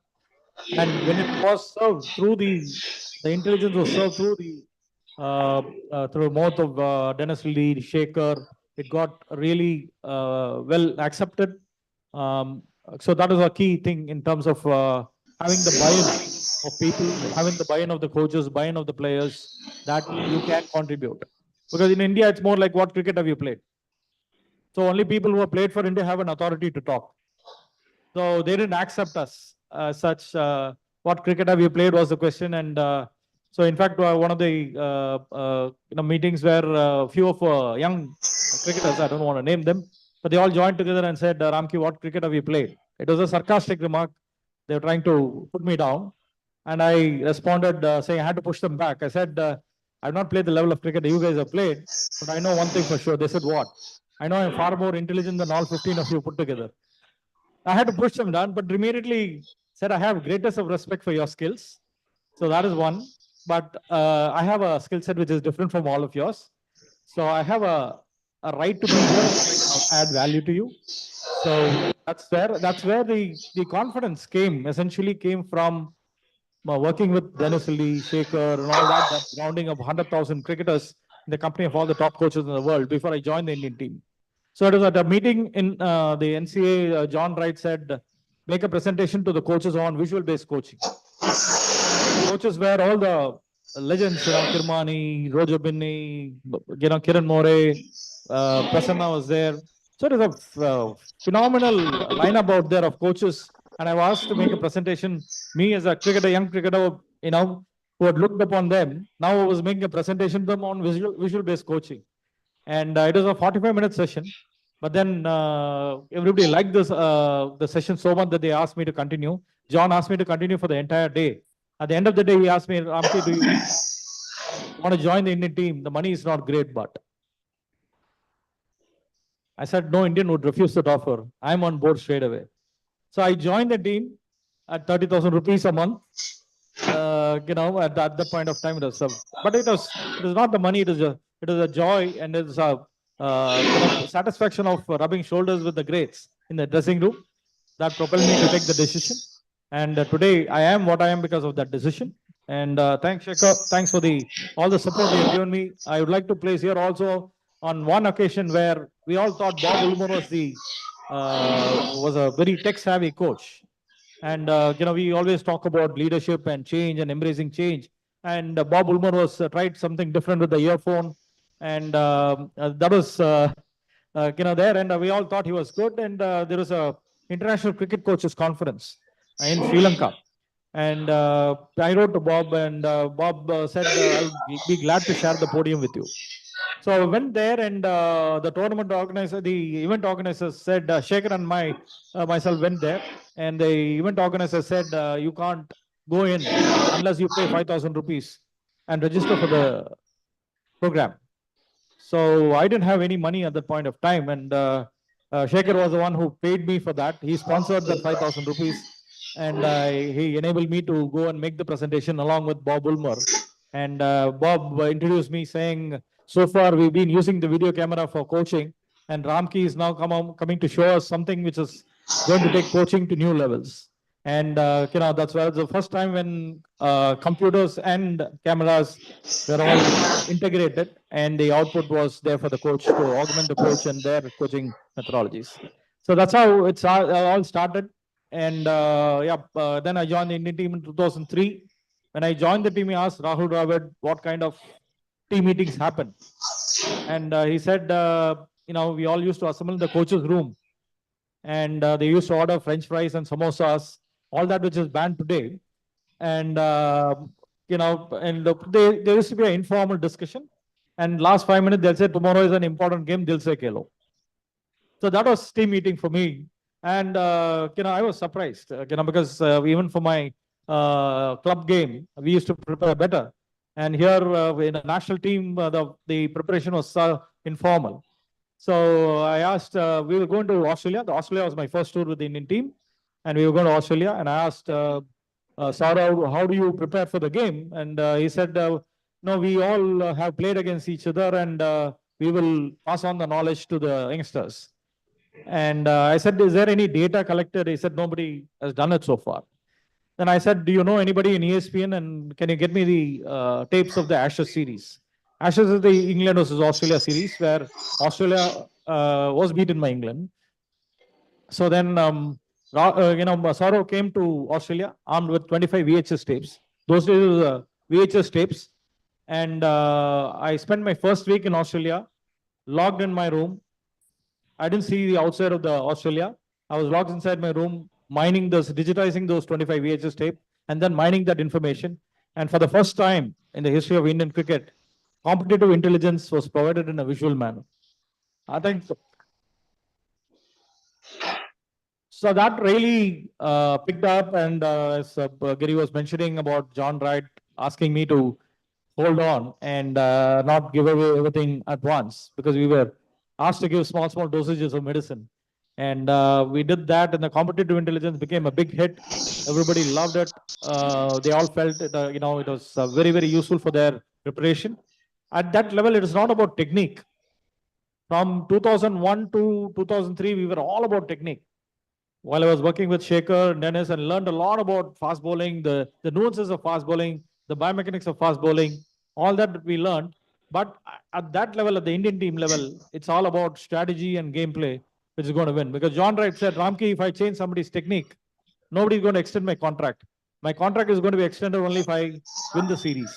And when it was served through the intelligence was served through the through mouth of Dennis Lee, Sekhar, it got really well accepted. So that is a key thing in terms of having the buy-in of people, having the buy-in of the coaches, buy-in of the players, that you can contribute. Because in India, it's more like what cricket have you played? So only people who have played for India have an authority to talk. So they didn't accept us such. What cricket have you played was the question. And so in fact, one of the meetings where a few of young cricketers, I don't want to name them, but they all joined together and said, Ramki, what cricket have you played? It was a sarcastic remark. They were trying to put me down. And I responded saying I had to push them back. I said, I've not played the level of cricket that you guys have played, but I know one thing for sure. They said, what? I know I'm far more intelligent than all 15 of you put together. I had to push them down, but immediately said, I have greatest of respect for your skills. So that is one. But I have a skill set which is different from all of yours. So I have a right to be here, add value to you. So that's where the confidence essentially came from working with Dennis Lee, Sekhar, and all that grounding of 100,000 cricketers in the company of all the top coaches in the world before I joined the Indian team. So it was at a meeting in the NCA, John Wright said, make a presentation to the coaches on visual-based coaching. Coaches were all the legends, Kirmani, Roger Binney, Kiran More, Prasanna was there. So it is a phenomenal lineup out there of coaches. And I was asked to make a presentation. Me as a cricketer, young cricketer, who had looked upon them, now I was making a presentation to them on visual-based coaching. And it was a 45-minute session. But then everybody liked this the session so much that they asked me to continue. John asked me to continue for the entire day. At the end of the day, he asked me, Ramki, do you want to join the Indian team? The money is not great, but I said, no Indian would refuse that offer. I'm on board straight away. So I joined the team at 30,000 rupees a month. At that point of time, it was, but it was not the money. It is a joy and it's a satisfaction of rubbing shoulders with the greats in the dressing room that propelled me to take the decision. And today I am what I am because of that decision. And thanks, Sekhar. Thanks for all the support you have given me. I would like to place here also on one occasion where we all thought Bob Woolmer was the was a very tech-savvy coach. And, we always talk about leadership and change and embracing change. And Bob Ulmer was tried something different with the earphone. And that was, there. And we all thought he was good. And there was a international cricket coaches conference in Sri Lanka. And I wrote to Bob, and Bob said, I'll be glad to share the podium with you. So I went there, and the tournament organizer, the event organizer said, Sekhar and myself went there, and the event organizer said, you can't go in unless you pay 5,000 rupees and register for the program. So I didn't have any money at that point of time, and Sekhar was the one who paid me for that. He sponsored that 5,000 rupees, and he enabled me to go and make the presentation along with Bob Ulmer. And Bob introduced me saying, so far we've been using the video camera for coaching, and Ramki is now coming to show us something which is going to take coaching to new levels. And that's why the first time when computers and cameras were all integrated, and the output was there for the coach to augment the coach and their coaching methodologies. So that's how it's all started. And then I joined the Indian team in 2003. When I joined the team, he asked Rahul Dravid what kind of team meetings happen. And he said, we all used to assemble in the coach's room. And they used to order French fries and samosas, all that which is banned today. And, there used to be an informal discussion. And last 5 minutes, they'll say, tomorrow is an important game, they'll say Kelo. So that was team meeting for me. And, I was surprised, because even for my club game, we used to prepare better. And here in a national team, the preparation was informal. So I asked, we were going to Australia. Australia was my first tour with the Indian team. And we were going to Australia. And I asked Saurav, how do you prepare for the game? And he said, no, we all have played against each other, and we will pass on the knowledge to the youngsters. And I said, is there any data collected? He said, nobody has done it so far. Then I said, do you know anybody in ESPN, and can you get me the tapes of the Ashes series? Ashes is the England versus Australia series, where Australia was beaten by England. So then, Saurav came to Australia armed with 25 VHS tapes. Those days were VHS tapes. And I spent my first week in Australia, logged in my room. I didn't see the outside of the Australia. I was locked inside my room, digitizing those 25 VHS tape, and then mining that information. And for the first time in the history of Indian cricket, competitive intelligence was provided in a visual manner. I think so that really picked up. And as Giri was mentioning about John Wright asking me to hold on and not give away everything at once, because we were asked to give small dosages of medicine. And we did that, and the competitive intelligence became a big hit. Everybody loved it. They all felt it, it was very, very useful for their preparation. At that level, it is not about technique. From 2001 to 2003, we were all about technique. While I was working with Sekhar, Dennis, and learned a lot about fast bowling, the nuances of fast bowling, the biomechanics of fast bowling, all that we learned. But at that level, at the Indian team level, it's all about strategy and gameplay, which is going to win. Because John Wright said, Ramki, if I change somebody's technique, nobody's going to extend my contract. My contract is going to be extended only if I win the series.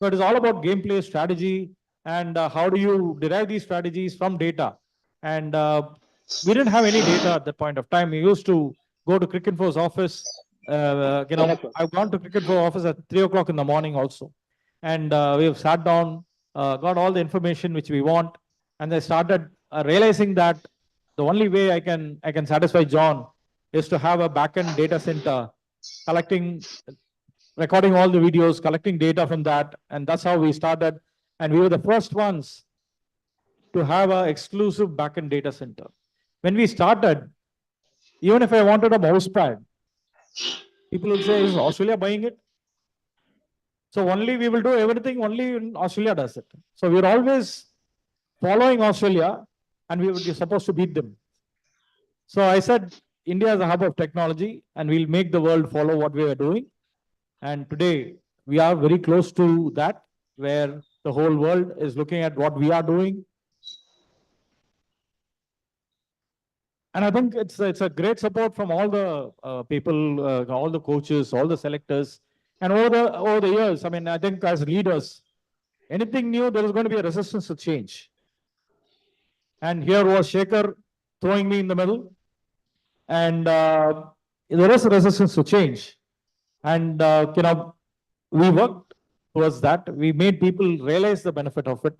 So it is all about gameplay, strategy, and how do you derive these strategies from data. And we didn't have any data at that point of time. We used to go to Cricinfo's office. I've gone to Cricinfo office at 3 o'clock in the morning also. And we have sat down, got all the information which we want. And I started realizing that the only way I can satisfy John is to have a backend data center recording all the videos, collecting data from that. And that's how we started. And we were the first ones to have an exclusive backend data center. When we started, even if I wanted a mouse pad, people will say, is Australia buying it? So we will do everything only when Australia does it. So we're always following Australia, and we were supposed to beat them. So I said, India is a hub of technology, and we'll make the world follow what we are doing. And today, we are very close to that, where the whole world is looking at what we are doing. And I think it's a great support from all the people, all the coaches, all the selectors. And over the years, I mean, I think as leaders, anything new, there is going to be a resistance to change. And here was Sekhar throwing me in the middle. And there is a resistance to change. And, we worked towards that. We made people realize the benefit of it.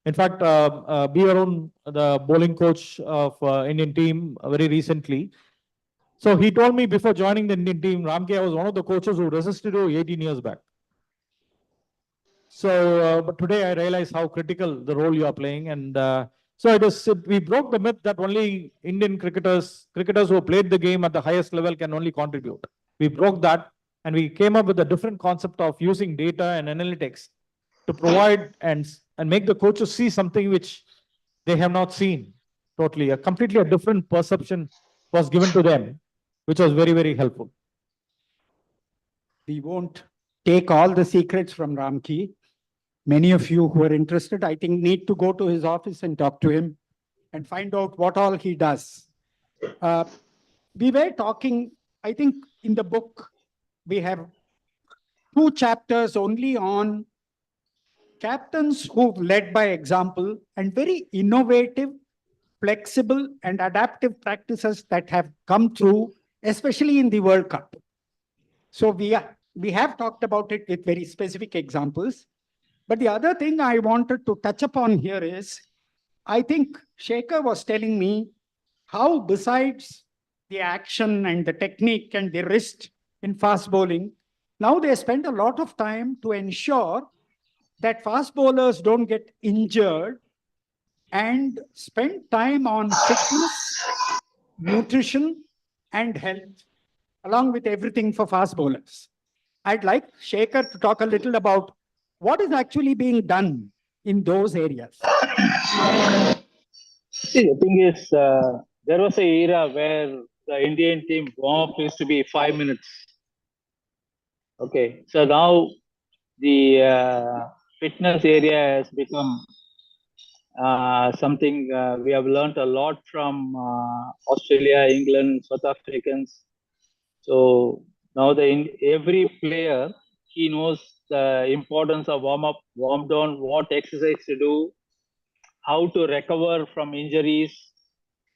In fact, B. Arun, the bowling coach of Indian team very recently. So he told me before joining the Indian team, Ramke, I was one of the coaches who resisted you 18 years back. So, but today I realize how critical the role you are playing. And so we broke the myth that only Indian cricketers who played the game at the highest level can only contribute. We broke that and we came up with a different concept of using data and analytics to provide and make the coaches see something which they have not seen totally. A completely different perception was given to them, which was very, very helpful. We won't take all the secrets from Ramki. Many of you who are interested, I think, need to go to his office and talk to him and find out what all he does. We were talking, I think in the book, we have 2 chapters only on captains who've led by example and very innovative, flexible and adaptive practices that have come through, especially in the World Cup. So we have talked about it with very specific examples. But the other thing I wanted to touch upon here is, I think Sekhar was telling me how besides the action and the technique and the wrist in fast bowling, now they spend a lot of time to ensure that fast bowlers don't get injured and spend time on fitness, nutrition, and health, along with everything for fast bowlers. I'd like Sekhar to talk a little about what is actually being done in those areas. See, the thing is, there was an era where the Indian team warm-up used to be 5 minutes. Okay, so now the fitness area has become something we have learned a lot from Australia, England, South Africans. So now every player, he knows the importance of warm-up, warm-down, what exercise to do, how to recover from injuries,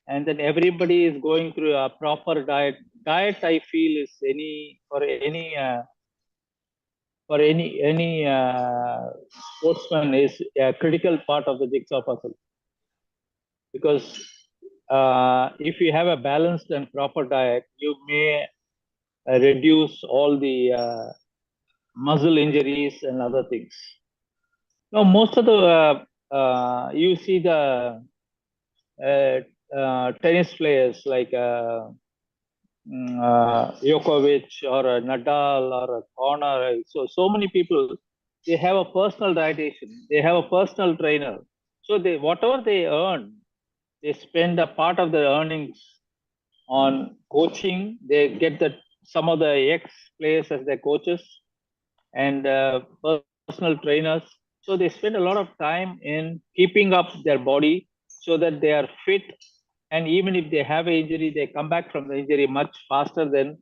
and then everybody is going through a proper diet. Diet, I feel, is for any sportsman is a critical part of the jigsaw puzzle. Because if you have a balanced and proper diet, you may reduce all the muscle injuries and other things. Now, most of the you see the tennis players like Djokovic or a Nadal or a Connor. So many people, they have a personal dietitian, they have a personal trainer. So whatever they earn, they spend a part of their earnings on coaching. They get some of the ex-players as their coaches and personal trainers. So they spend a lot of time in keeping up their body so that they are fit. And even if they have an injury, they come back from the injury much faster than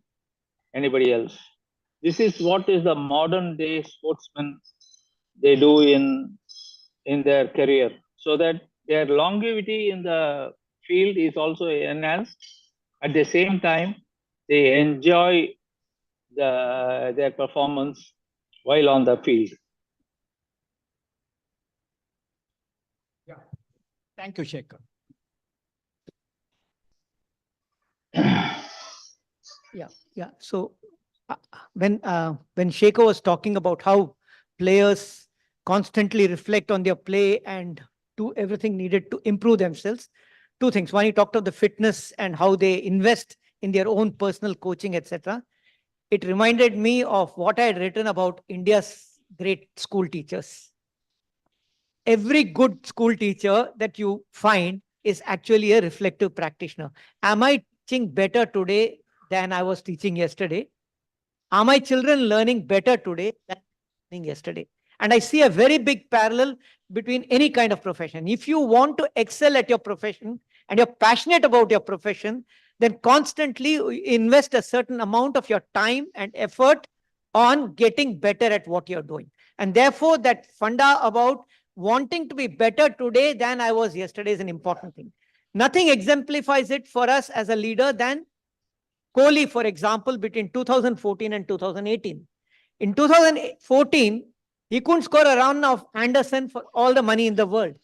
anybody else. This is what is the modern day sportsmen they do in their career, so that their longevity in the field is also enhanced. At the same time, they enjoy their performance while on the field. Yeah. Thank you, Sekhar. Yeah. So when Sekhar was talking about how players constantly reflect on their play and do everything needed to improve themselves, 2 things. One, he talked of the fitness and how they invest in their own personal coaching, etc. It reminded me of what I had written about India's great school teachers. Every good school teacher that you find is actually a reflective practitioner. Am I teaching better today than I was teaching yesterday? Are my children learning better today than learning yesterday? And I see a very big parallel between any kind of profession. If you want to excel at your profession and you're passionate about your profession, then constantly invest a certain amount of your time and effort on getting better at what you're doing. And therefore, that funda about wanting to be better today than I was yesterday is an important thing. Nothing exemplifies it for us as a leader than Kohli, for example, between 2014 and 2018. In 2014, he couldn't score a run of Anderson for all the money in the world.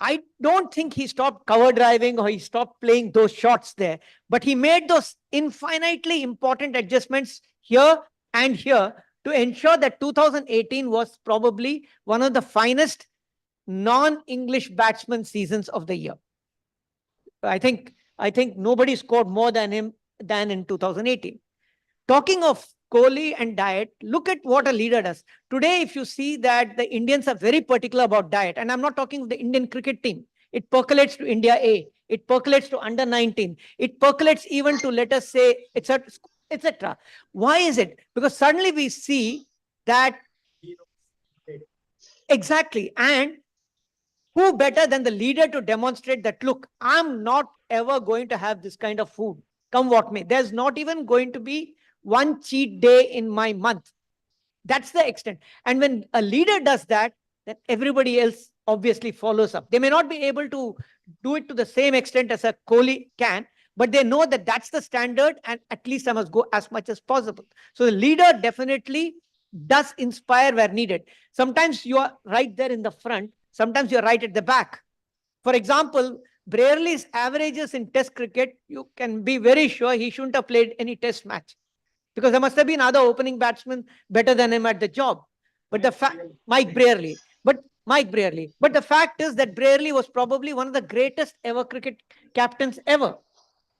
I don't think he stopped cover driving or he stopped playing those shots there, but he made those infinitely important adjustments here and here to ensure that 2018 was probably one of the finest non-English batsman seasons of the year. I think nobody scored more than him than in 2018. Talking of Kohli and diet, look at what a leader does. Today, if you see that the Indians are very particular about diet, and I'm not talking of the Indian cricket team, it percolates to India A, it percolates to under 19, it percolates even to, let us say, etc. Why is it? Because suddenly we see that exactly, and who better than the leader to demonstrate that, look, I'm not ever going to have this kind of food, come what may. There's not even going to be one cheat day in my month. That's the extent. And when a leader does that, then everybody else obviously follows up. They may not be able to do it to the same extent as a Kohli can, but they know that that's the standard, and at least I must go as much as possible. So the leader definitely does inspire where needed. Sometimes you are right there in the front, sometimes you're right at the back. For example, Brearley's averages in test cricket, you can be very sure he shouldn't have played any test match, because there must have been other opening batsmen better than him at the job. But the fact, Mike Brearley. But the fact is that Brearley was probably one of the greatest ever cricket captains ever.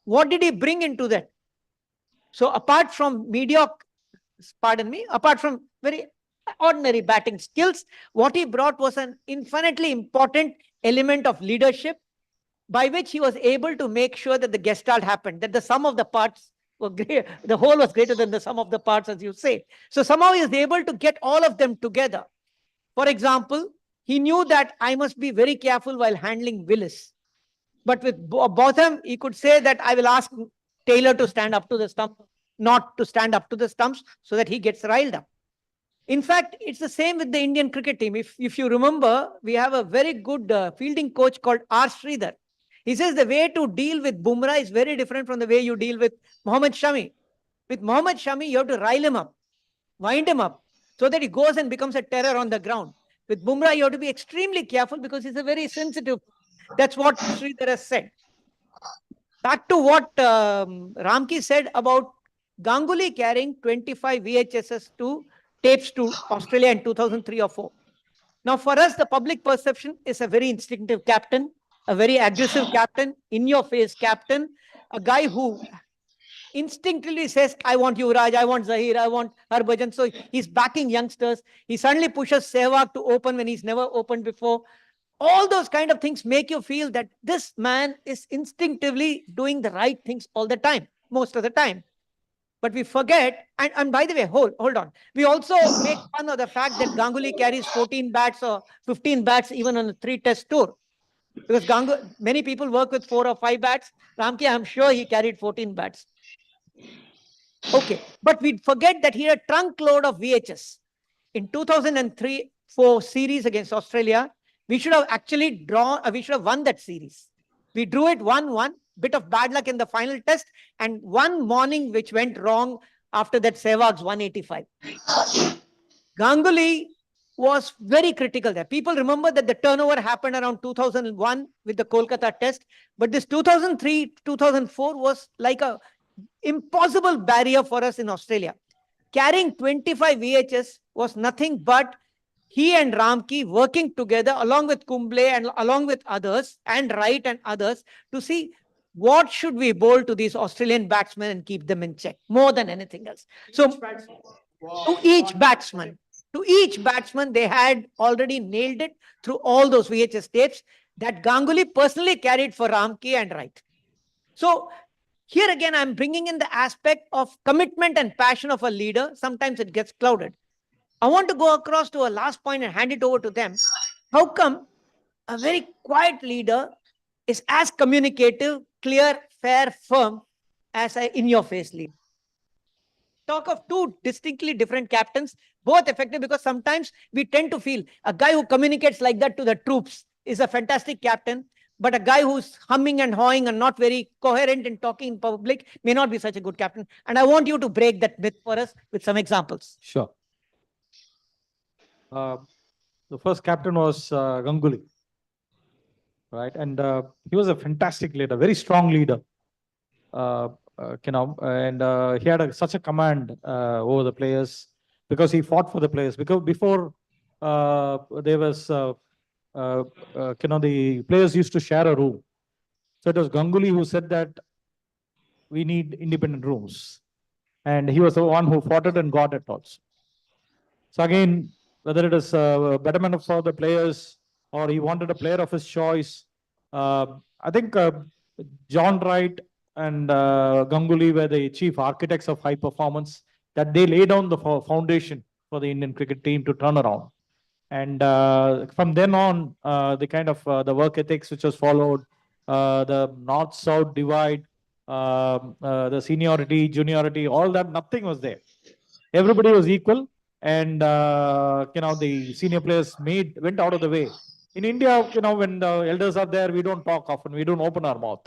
What did he bring into that? So apart from apart from very ordinary batting skills, what he brought was an infinitely important element of leadership, by which he was able to make sure that the gestalt happened, that the sum of the parts were great, the whole was greater than the sum of the parts, as you say. So somehow he was able to get all of them together. For example, he knew that I must be very careful while handling Willis. But with Botham, he could say that I will ask Taylor to stand up to the stump, not to stand up to the stumps, so that he gets riled up. In fact, it's the same with the Indian cricket team. If you remember, we have a very good fielding coach called R. Sridhar. He says the way to deal with Bumrah is very different from the way you deal with Mohammad Shami. With Mohammad Shami, you have to rile him up, wind him up, so that he goes and becomes a terror on the ground. With Bumrah, you have to be extremely careful because he's a very sensitive. That's what Sridhar has said. Back to what Ramki said about Ganguly carrying 25 VHSs to tapes to Australia in 2003 or 4. Now, for us, the public perception is a very instinctive captain, a very aggressive captain, in-your-face captain, a guy who instinctively says, I want Yuvraj, I want Zahir, I want Harbhajan. So he's backing youngsters. He suddenly pushes Sehwag to open when he's never opened before. All those kind of things make you feel that this man is instinctively doing the right things all the time, most of the time. But we forget, and by the way, hold on. We also make fun of the fact that Ganguly carries 14 bats or 15 bats even on a 3-test tour. Because many people work with 4 or 5 bats. Ramki, I'm sure he carried 14 bats. Okay, but we forget that he had a trunk load of VHS. In 2003-4 series against Australia, we should have actually we should have won that series. We drew it 1-1. Bit of bad luck in the final test, and one morning which went wrong after that Sehwag's 185. Ganguly was very critical there. People remember that the turnover happened around 2001 with the Kolkata test, but this 2003-2004 was like a impossible barrier for us in Australia. Carrying 25 VHS was nothing but he and Ramki working together along with Kumble and along with others and Wright and others to see what should we bowl to these Australian batsmen and keep them in check more than anything else. So to each batsman, they had already nailed it through all those VHS tapes that Ganguly personally carried for Ramki and Wright. So here again, I'm bringing in the aspect of commitment and passion of a leader. Sometimes it gets clouded. I want to go across to a last point and hand it over to them. How come a very quiet leader is as communicative, clear, fair, firm as an in-your-face leader. Talk of two distinctly different captains, both effective, because sometimes we tend to feel a guy who communicates like that to the troops is a fantastic captain, but a guy who's humming and hawing and not very coherent in talking in public may not be such a good captain. And I want you to break that myth for us with some examples. Sure. The first captain was Ganguly, right? And he was a fantastic leader, very strong leader. And he had such a command over the players because he fought for the players. Because before there was, the players used to share a room. So it was Ganguly who said that we need independent rooms. And he was the one who fought it and got it also. So again, whether it is betterment for the players or he wanted a player of his choice, I think John Wright and Ganguly were the chief architects of high performance, that they laid down the foundation for the Indian cricket team to turn around. And from then on, the kind of the work ethics which was followed, the north-south divide, the seniority, juniority, all that, nothing was there. Everybody was equal, and the senior players went out of the way. In India, when the elders are there, we don't talk often, we don't open our mouth.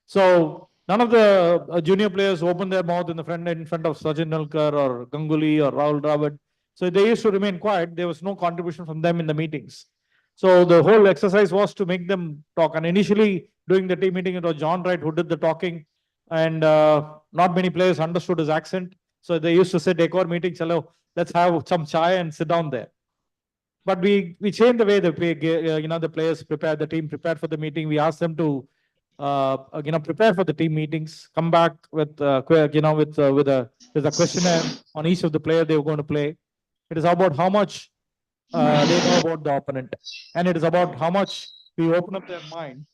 So none of the junior players open their mouth in front of Sachin Tendulkar or Ganguly or Rahul Dravid. So they used to remain quiet. There was no contribution from them in the meetings. So the whole exercise was to make them talk. And initially, during the team meeting, it was John Wright who did the talking, and not many players understood his accent. So they used to say, "Take our meeting, chalo, let's have some chai and sit down there." But we changed the way the players prepared, the team prepared for the meeting. We asked them to prepare for the team meetings, come back with a questionnaire on each of the players they were going to play. It is about how much they know about the opponent, and it is about how much we open up their mind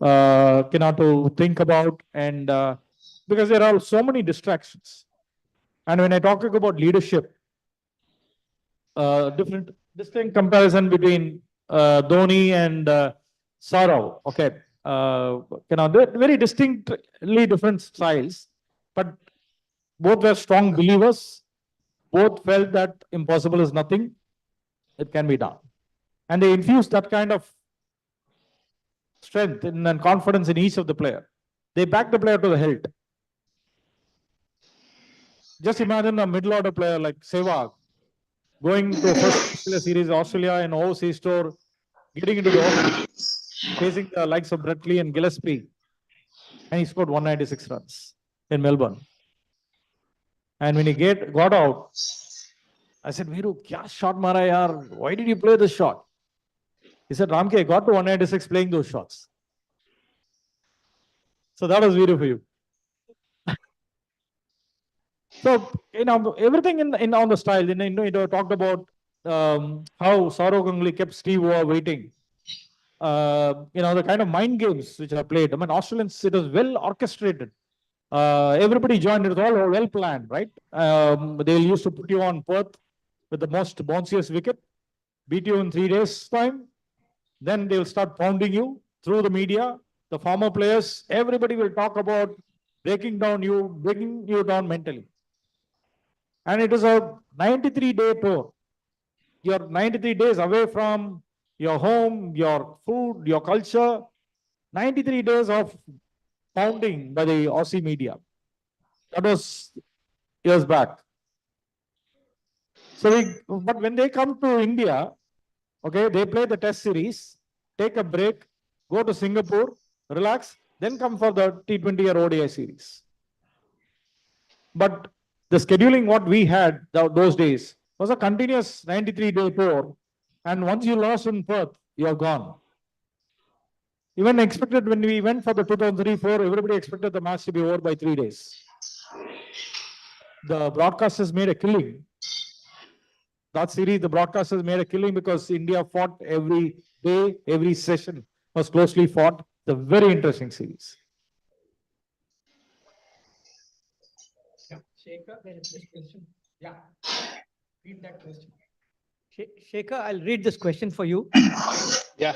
to think about, and because there are so many distractions. And when I talk about leadership, distinct comparison between Dhoni and Saurav. Okay, they're very distinctly different styles, but both were strong believers. Both felt that impossible is nothing; it can be done, and they infused that kind of strength and confidence in each of the player. They backed the player to the hilt. Just imagine a middle order player like Sehwag going to a first Australia series, Australia and overseas tour, getting into the facing the likes of Bretley and Gillespie, and he scored 196 runs in Melbourne. And when he got out, I said, "Viru, kya shot mara yaar? Why did you play this shot?" He said, "Ramke, I got to 196 playing those shots." So that was Viru for you. So, everything on the style, talked about how Saurav Ganguly kept Steve Waugh waiting. The kind of mind games which are played. I mean, Australians, it was well orchestrated. Everybody joined. It was all well planned, right? They used to put you on Perth with the most bounciest wicket, beat you in 3 days' time. Then they will start pounding you through the media. The former players, everybody will talk about breaking you down mentally. And it is a 93-day tour. You're 93 days away from your home, your food, your culture. 93 days of pounding by the Aussie media. That was years back. But when they come to India, okay, they play the test series, take a break, go to Singapore, relax, then come for the T20 or ODI series. But the scheduling what we had those days was a continuous 93-day tour. And once you lost in Perth, you're gone. Even expected when we went for the 2003-04, everybody expected the match to be over by 3 days. The broadcasters made a killing. That series, the broadcasters made a killing because India fought every day, every session was closely fought. The very interesting series. Yeah, Sekhar, there is this question. Yeah, read that question. Sekhar, I'll read this question for you. Yeah.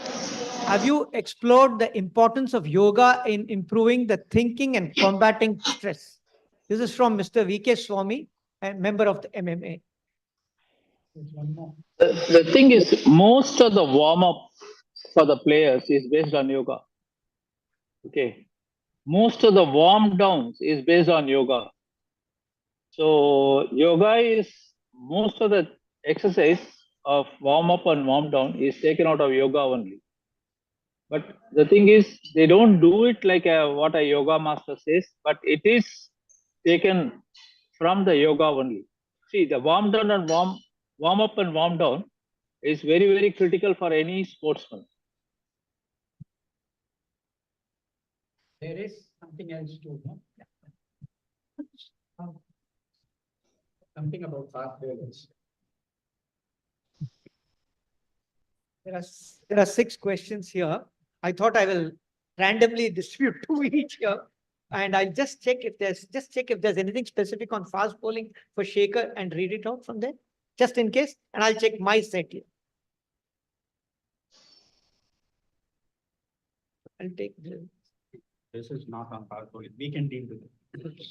Have you explored the importance of yoga in improving the thinking and combating stress? This is from Mr. V.K. Swami, a member of the MMA. The thing is, most of the warm up for the players is based on yoga. Okay. Most of the warm downs is based on yoga. So yoga is most of the exercise of warm up and warm down is taken out of yoga only. But the thing is, they don't do it like what a yoga master says, but it is taken from the yoga only. See, the warm down and warm up and warm down is very, very critical for any sportsman. There is something else too, no? Something about fast bowlers. There are 6 questions here. I thought I will randomly distribute 2 each here. And I'll just check if there's anything specific on fast bowling for Sekhar and read it out from there, just in case. And I'll check my set here. I'll take the. This is not on fast bowling. We can deal with it.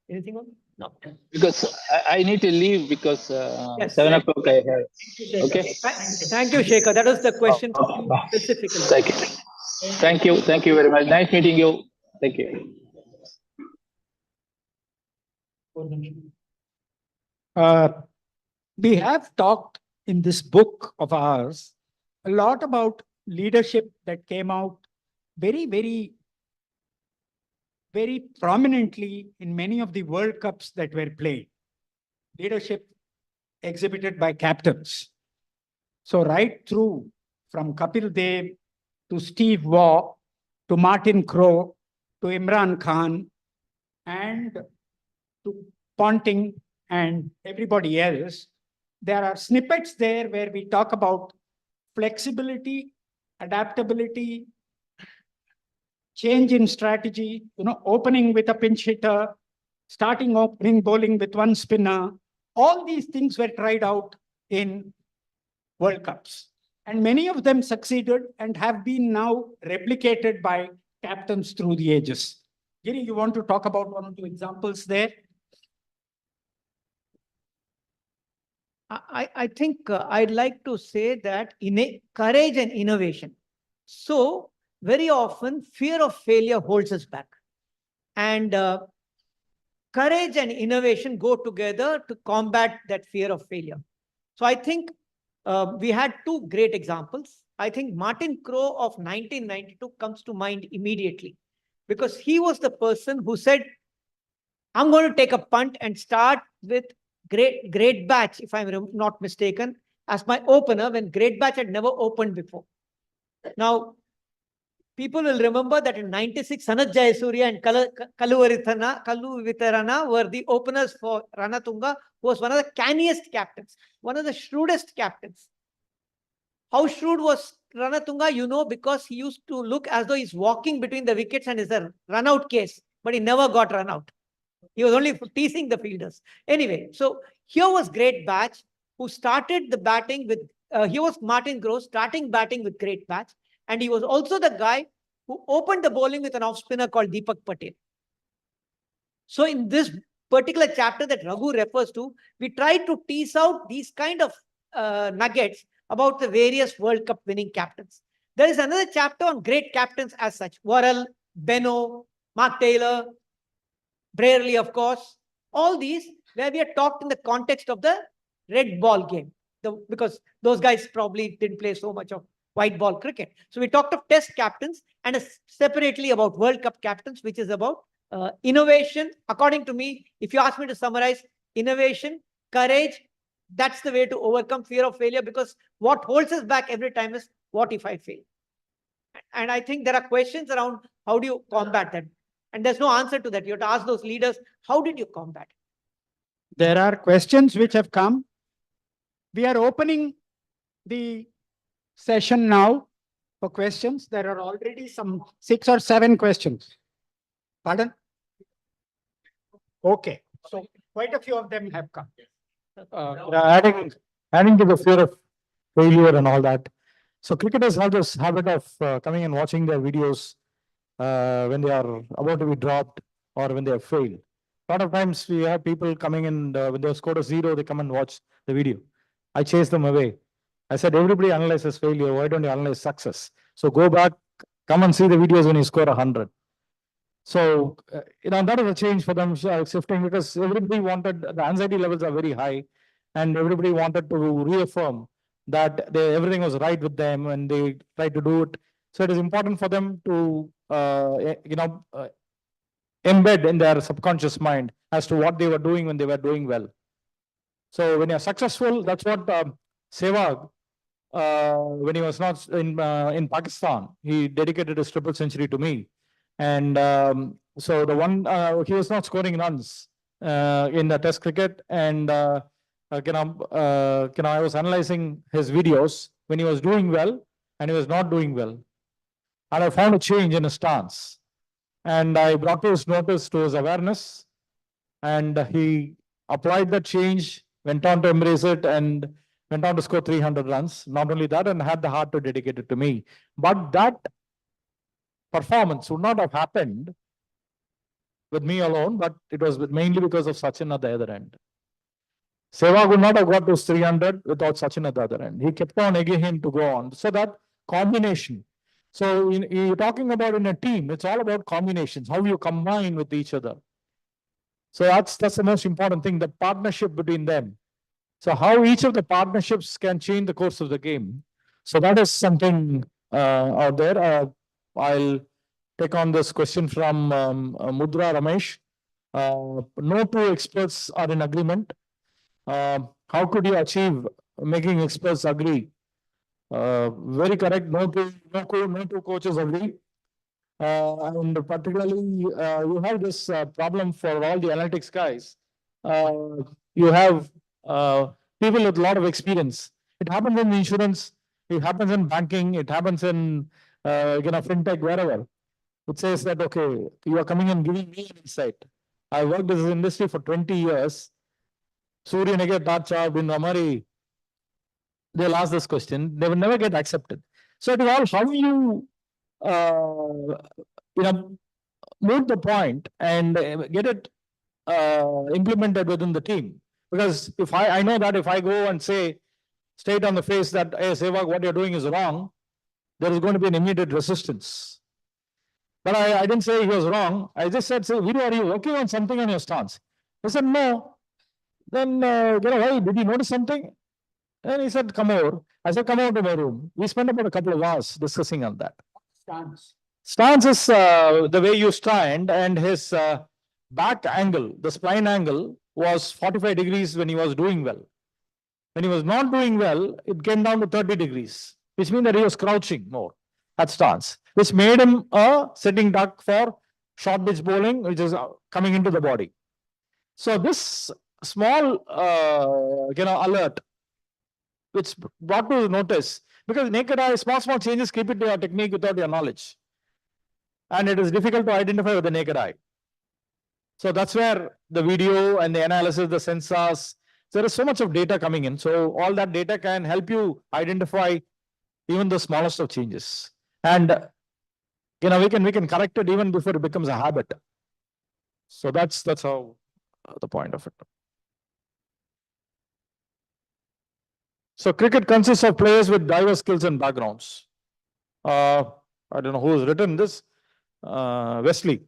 Anything on? No. Because I need to leave because Yes. 7 o'clock I have. Okay. Thank you, Sekhar. That was the question specifically. Thank you. Thank you. Thank you very much. Nice meeting you. Thank you. We have talked in this book of ours a lot about leadership that came out very, very, very prominently in many of the World Cups that were played. Leadership exhibited by captains. So right through from Kapil Dev to Steve Waugh to Martin Crowe to Imran Khan and to Ponting and everybody else, there are snippets there where we talk about flexibility, adaptability, change in strategy, opening with a pinch hitter, starting opening bowling with one spinner. All these things were tried out in World Cups. And many of them succeeded and have been now replicated by captains through the ages. Giri, you want to talk about one or two examples there? I think I'd like to say that courage and innovation. So very often fear of failure holds us back. And courage and innovation go together to combat that fear of failure. So I think we had 2 great examples. I think Martin Crowe of 1992 comes to mind immediately because he was the person who said, I'm going to take a punt and start with Great Batch, if I'm not mistaken, as my opener when Great Batch had never opened before. Now, people will remember that in 96, Sanath Jayasuriya and Kallu Vitarana were the openers for Ranatunga, who was one of the canniest captains, one of the shrewdest captains. How shrewd was Ranatunga? Because he used to look as though he's walking between the wickets and is a run-out case, but he never got run out. He was only teasing the fielders. Anyway, so here was Great Batch, who started the batting with, here was Martin Crowe starting batting with Great Batch. And he was also the guy who opened the bowling with an off-spinner called Deepak Patel. So in this particular chapter that Raghu refers to, we tried to tease out these kind of nuggets about the various World Cup winning captains. There is another chapter on great captains as such. Worrell, Benno, Mark Taylor, Brierley, of course. All these where we are talked in the context of the red ball game. Because those guys probably didn't play so much of white ball cricket. So we talked of test captains and separately about World Cup captains, which is about innovation. According to me, if you ask me to summarize, innovation, courage, that's the way to overcome fear of failure, because what holds us back every time is, what if I fail? And I think there are questions around how do you combat that? And there's no answer to that. You have to ask those leaders, how did you combat? There are questions which have come. We are opening the session now for questions. There are already some 6 or 7 questions. Pardon? Okay. So quite a few of them have come. Adding to the fear of failure and all that. So cricketers have this habit of coming and watching their videos when they are about to be dropped or when they have failed. A lot of times we have people coming in when they have scored a 0, they come and watch the video. I chase them away. I said, everybody analyzes failure. Why don't you analyze success? So go back, come and see the videos when you score 100. So, that is a change for them shifting, because everybody wanted, the anxiety levels are very high, and everybody wanted to reaffirm that everything was right with them and they tried to do it. So it is important for them to, embed in their subconscious mind as to what they were doing when they were doing well. So when you're successful, that's what Sehwag, when he was not in Pakistan, he dedicated his triple century to me. And so the one, he was not scoring runs in the test cricket. And, I was analyzing his videos when he was doing well and he was not doing well. And I found a change in his stance. And I brought to his notice, to his awareness. And he applied that change, went on to embrace it, and went on to score 300 runs. Not only that, and had the heart to dedicate it to me. But that performance would not have happened with me alone, but it was mainly because of Sachin at the other end. Sehwag would not have got those 300 without Sachin at the other end. He kept on again to go on. So that combination. So you're talking about in a team, it's all about combinations, how you combine with each other. So that's the most important thing, the partnership between them. So how each of the partnerships can change the course of the game. So that is something out there. I'll take on this question from Mudra Ramesh. No two experts are in agreement. How could you achieve making experts agree? Very correct. No two coaches agree. And particularly, you have this problem for all the analytics guys. You have people with a lot of experience. It happens in insurance. It happens in banking. It happens in fintech, wherever. It says that, okay, you are coming and giving me an insight. I worked in this industry for 20 years. Surya Nege Tacha bin Amari, they'll ask this question. They will never get accepted. So it is all how you, move the point and get it implemented within the team. Because if I know that if I go and say straight on the face that, hey, Sehwag, what you're doing is wrong, there is going to be an immediate resistance. But I didn't say he was wrong. I just said, so, Vidu, are you working on something on your stance? He said, no. Then, why? Did you notice something? And he said, come over. I said, come over to my room. We spent about a couple of hours discussing on that. Stance. Stance is the way you stand, and his back angle, the spine angle, was 45 degrees when he was doing well. When he was not doing well, it came down to 30 degrees, which means that he was crouching more at stance, which made him a sitting duck for short pitch bowling, which is coming into the body. So this small, alert, which brought to notice, because naked eye, small changes keep it to your technique without your knowledge. And it is difficult to identify with the naked eye. So that's where the video and the analysis, the sensors, there is so much of data coming in. So all that data can help you identify even the smallest of changes. And we can correct it even before it becomes a habit. So that's how the point of it. So cricket consists of players with diverse skills and backgrounds. I don't know who has written this. Wesley.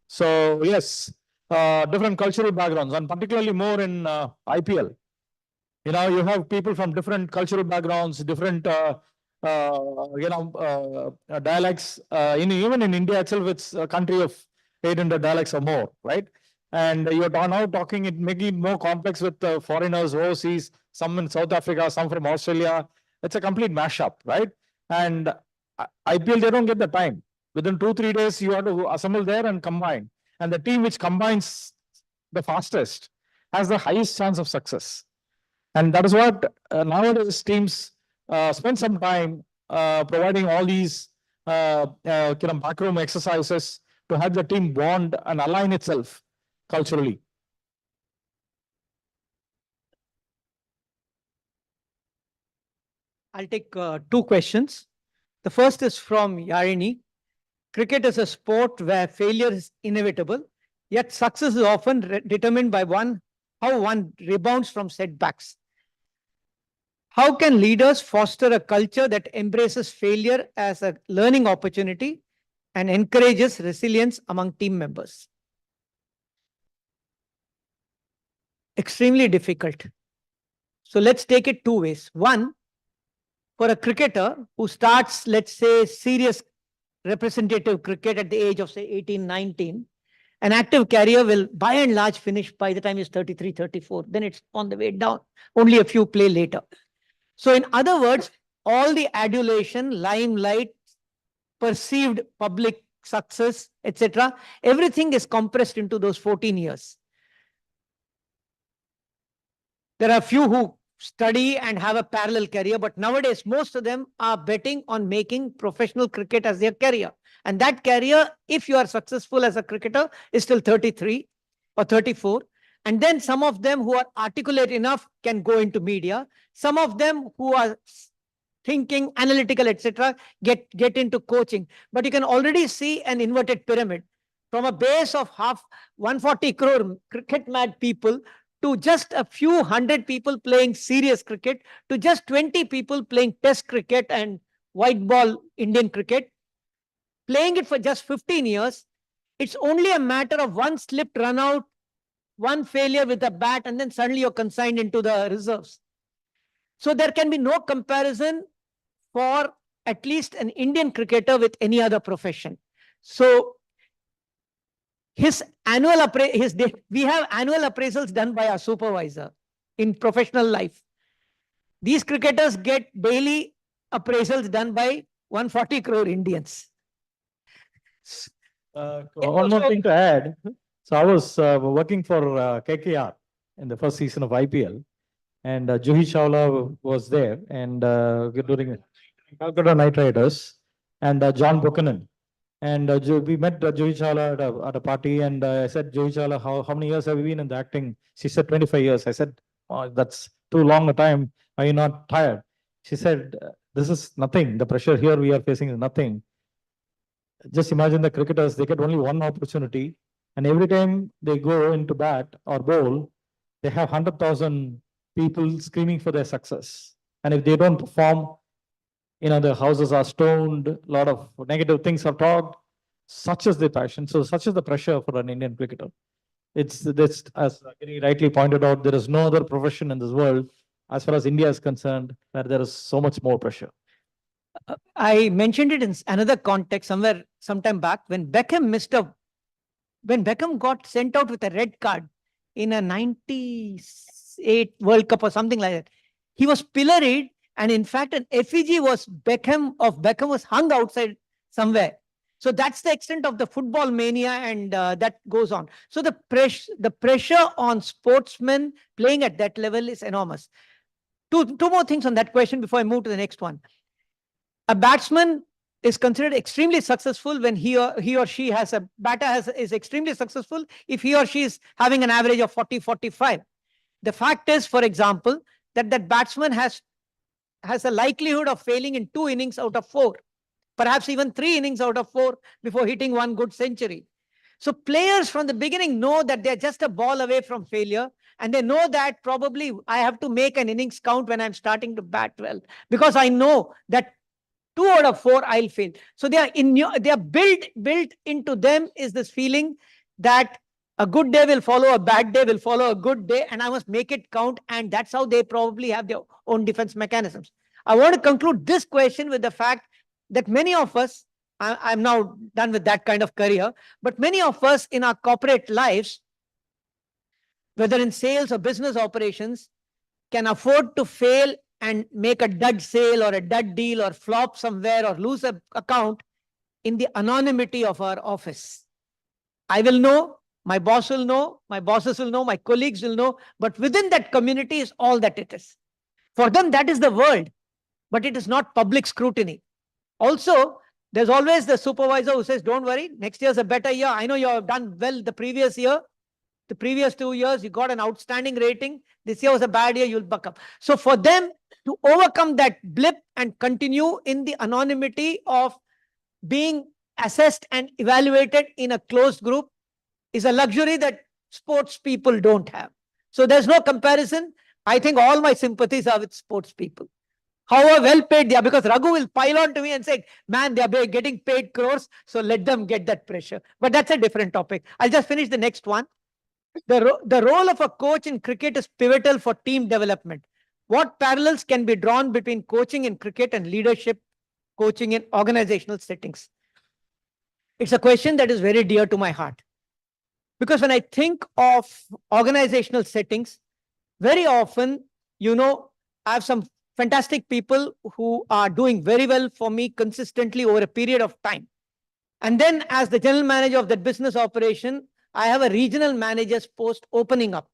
So yes, different cultural backgrounds, and particularly more in IPL. You have people from different cultural backgrounds, different dialects. Even in India itself, it's a country of 800 dialects or more, right? And you're now talking it, making it more complex with foreigners overseas, some in South Africa, some from Australia. It's a complete mashup, right? And IPL, they don't get the time. Within 2-3 days, you have to assemble there and combine. And the team which combines the fastest has the highest chance of success. And that is what nowadays teams spend some time providing all these backroom exercises to have the team bond and align itself culturally. I'll take two questions. The first is from Yarini. Cricket is a sport where failure is inevitable, yet success is often determined by how one rebounds from setbacks. How can leaders foster a culture that embraces failure as a learning opportunity and encourages resilience among team members? Extremely difficult. So let's take it two ways. One, for a cricketer who starts, let's say, serious representative cricket at the age of, say, 18, 19, an active career will by and large finish by the time he's 33, 34. Then it's on the way down. Only a few play later. So in other words, all the adulation, limelight, perceived public success, etc., everything is compressed into those 14 years. There are few who study and have a parallel career, but nowadays most of them are betting on making professional cricket as their career. And that career, if you are successful as a cricketer, is till 33 or 34. And then some of them who are articulate enough can go into media. Some of them who are thinking, analytical, etc., get into coaching. But you can already see an inverted pyramid from a base of 140 crore cricket mad people to just a few hundred people playing serious cricket, to just 20 people playing test cricket and white ball Indian cricket, playing it for just 15 years. It's only a matter of one slipped run out, one failure with a bat, and then suddenly you're consigned into the reserves. So there can be no comparison for at least an Indian cricketer with any other profession. So we have annual appraisals done by our supervisor in professional life. These cricketers get daily appraisals done by 140 crore Indians. One more thing to add. So I was working for KKR in the first season of IPL, and Juhi Chawla was there, and during Calcutta Knight Riders, and John Buchanan. And we met Juhi Chawla at a party, and I said, Juhi Chawla, how many years have you been in the acting? She said, 25 years. I said, oh, that's too long a time. Are you not tired? She said, this is nothing. The pressure here we are facing is nothing. Just imagine the cricketers, they get only one opportunity. And every time they go into bat or bowl, they have 100,000 people screaming for their success. And if they don't perform, the houses are stoned, a lot of negative things are talked. Such is the passion. So such is the pressure for an Indian cricketer. It's this, as Giri rightly pointed out, there is no other profession in this world, as far as India is concerned, where there is so much more pressure. I mentioned it in another context sometime back when Beckham got sent out with a red card in a 98 World Cup or something like that. He was pilloried, and in fact, an effigy of Beckham was hung outside somewhere. So that's the extent of the football mania, and that goes on. So the pressure on sportsmen playing at that level is enormous. Two more things on that question before I move to the next one. A batsman is considered extremely successful when he or she has a batter is extremely successful if he or she is having an average of 40, 45. The fact is, for example, that batsman has a likelihood of failing in 2 innings out of 4, perhaps even 3 innings out of 4 before hitting one good century. So players from the beginning know that they're just a ball away from failure, and they know that probably I have to make an innings count when I'm starting to bat well, because I know that 2 out of 4 I'll fail. So they are built into them is this feeling that a good day will follow a bad day, will follow a good day, and I must make it count. And that's how they probably have their own defense mechanisms. I want to conclude this question with the fact that many of us, I'm now done with that kind of career, but many of us in our corporate lives, whether in sales or business operations, can afford to fail and make a dud sale or a dud deal or flop somewhere or lose an account in the anonymity of our office. I will know, my boss will know, my bosses will know, my colleagues will know, but within that community is all that it is. For them, that is the world, but it is not public scrutiny. Also, there's always the supervisor who says, don't worry, next year's a better year. I know you have done well the previous year. The previous 2 years, you got an outstanding rating. This year was a bad year, you'll buck up. So for them, to overcome that blip and continue in the anonymity of being assessed and evaluated in a closed group is a luxury that sports people don't have. So there's no comparison. I think all my sympathies are with sports people. However well paid they are, because Raghu will pile on to me and say, man, they are getting paid crores, so let them get that pressure. But that's a different topic. I'll just finish the next one. The role of a coach in cricket is pivotal for team development. What parallels can be drawn between coaching in cricket and leadership coaching in organizational settings? It's a question that is very dear to my heart. Because when I think of organizational settings, very often, I have some fantastic people who are doing very well for me consistently over a period of time. And then as the general manager of that business operation, I have a regional manager's post opening up.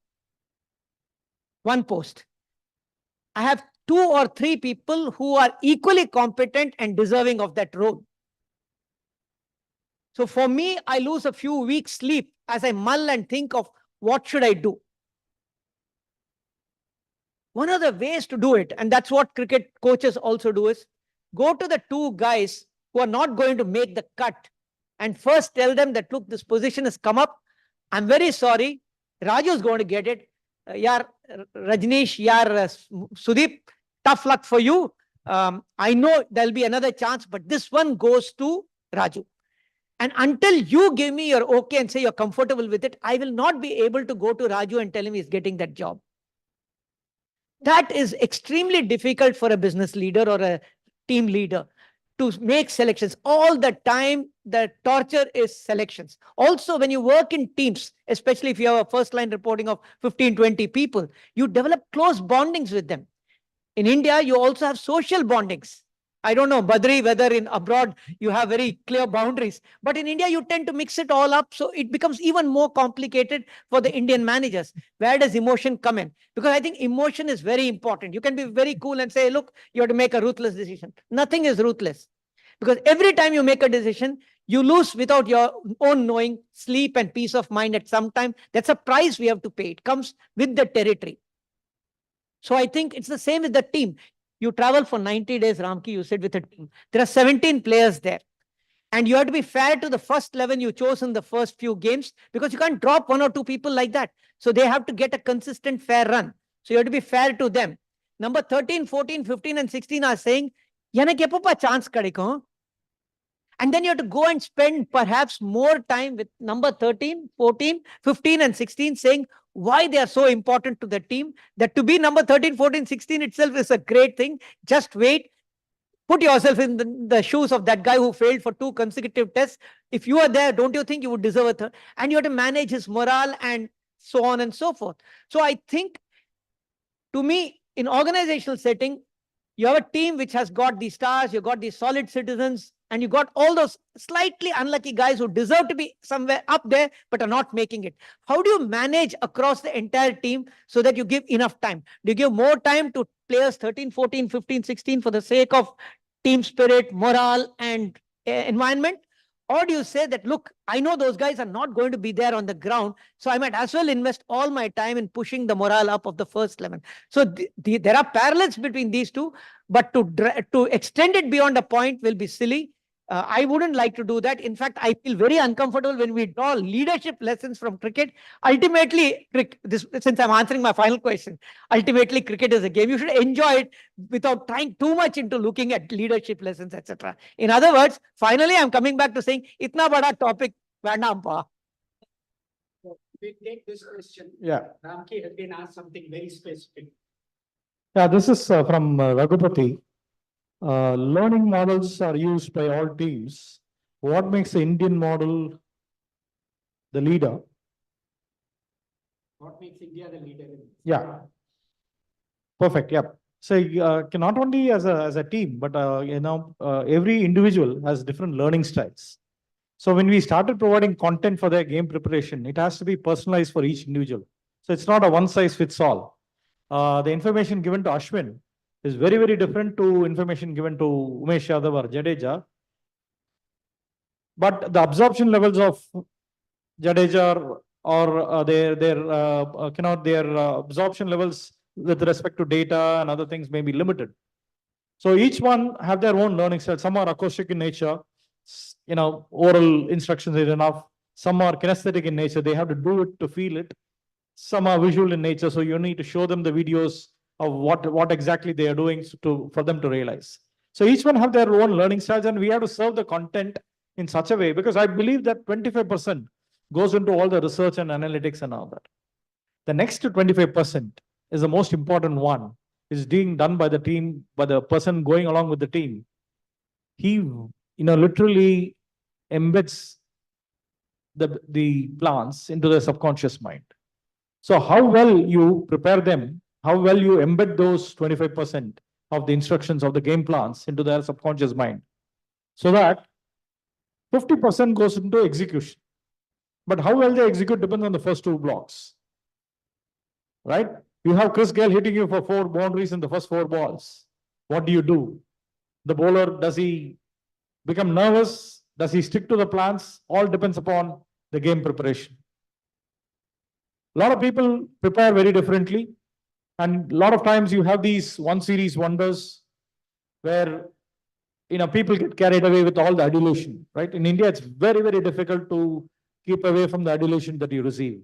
One post. I have 2 or 3 people who are equally competent and deserving of that role. So for me, I lose a few weeks' sleep as I mull and think of what should I do. One of the ways to do it, and that's what cricket coaches also do, is go to the 2 guys who are not going to make the cut and first tell them that, look, this position has come up. I'm very sorry. Raju is going to get it. Yaar, Rajneesh, Sudeep, tough luck for you. I know there'll be another chance, but this one goes to Raju. And until you give me your okay and say you're comfortable with it, I will not be able to go to Raju and tell him he's getting that job. That is extremely difficult for a business leader or a team leader to make selections. All the time, the torture is selections. Also, when you work in teams, especially if you have a first line reporting of 15, 20 people, you develop close bondings with them. In India, you also have social bondings. I don't know, Badri, whether in abroad you have very clear boundaries. But in India, you tend to mix it all up. So it becomes even more complicated for the Indian managers. Where does emotion come in? Because I think emotion is very important. You can be very cool and say, look, you have to make a ruthless decision. Nothing is ruthless. Because every time you make a decision, you lose without your own knowing sleep and peace of mind at some time. That's a price we have to pay. It comes with the territory. So I think it's the same with the team. You travel for 90 days, Ramki, you sit with a team. There are 17 players there. And you have to be fair to the first 11 you chose in the first few games, because you can't drop 1 or 2 people like that. So they have to get a consistent, fair run. So you have to be fair to them. Number 13, 14, 15, and 16 are saying, Yana kepopa chance kadeko. And then you have to go and spend perhaps more time with number 13, 14, 15, and 16 saying why they are so important to the team. That to be number 13, 14, 16 itself is a great thing. Just wait. Put yourself in the shoes of that guy who failed for 2 consecutive tests. If you are there, don't you think you would deserve a third? And you have to manage his morale and so on and so forth. So I think, to me, in organizational setting, you have a team which has got the stars, you've got the solid citizens, and you got all those slightly unlucky guys who deserve to be somewhere up there, but are not making it. How do you manage across the entire team so that you give enough time? Do you give more time to players 13, 14, 15, 16 for the sake of team spirit, morale, and environment? Or do you say that, look, I know those guys are not going to be there on the ground, so I might as well invest all my time in pushing the morale up of the first 11. So there are parallels between these two, but to extend it beyond a point will be silly. I wouldn't like to do that. In fact, I feel very uncomfortable when we draw leadership lessons from cricket. Ultimately, since I'm answering my final question, ultimately cricket is a game. You should enjoy it without trying too much into looking at leadership lessons, etc. In other words, finally, I'm coming back to saying, itna bada topic, vandam pa. We take this question. Yeah. Ramki has been asked something very specific. Yeah, this is from Raghupati. Learning models are used by all teams. What makes the Indian model the leader? What makes India the leader in this? Yeah. Perfect. Yeah. So not only as a team, but every individual has different learning styles. So when we started providing content for their game preparation, it has to be personalized for each individual. So it's not a one size fits all. The information given to Ashwin is very, very different to information given to Umesh Yadav or Jadeja. But the absorption levels of Jadeja or their absorption levels with respect to data and other things may be limited. So each one have their own learning style. Some are acoustic in nature, oral instructions is enough. Some are kinesthetic in nature. They have to do it to feel it. Some are visual in nature. So you need to show them the videos of what exactly they are doing for them to realize. So each one have their own learning styles, and we have to serve the content in such a way, because I believe that 25% goes into all the research and analytics and all that. The next 25% is the most important one, is being done by the team, by the person going along with the team. He, literally embeds the plans into the subconscious mind. So how well you prepare them, how well you embed those 25% of the instructions of the game plans into their subconscious mind, so that 50% goes into execution. But how well they execute depends on the first two blocks, right? You have Chris Gayle hitting you for 4 boundaries in the first 4 balls. What do? The bowler, does he become nervous? Does he stick to the plans? All depends upon the game preparation. A lot of people prepare very differently. And a lot of times you have these one series wonders where, people get carried away with all the adulation, right? In India, it's very, very difficult to keep away from the adulation that you receive.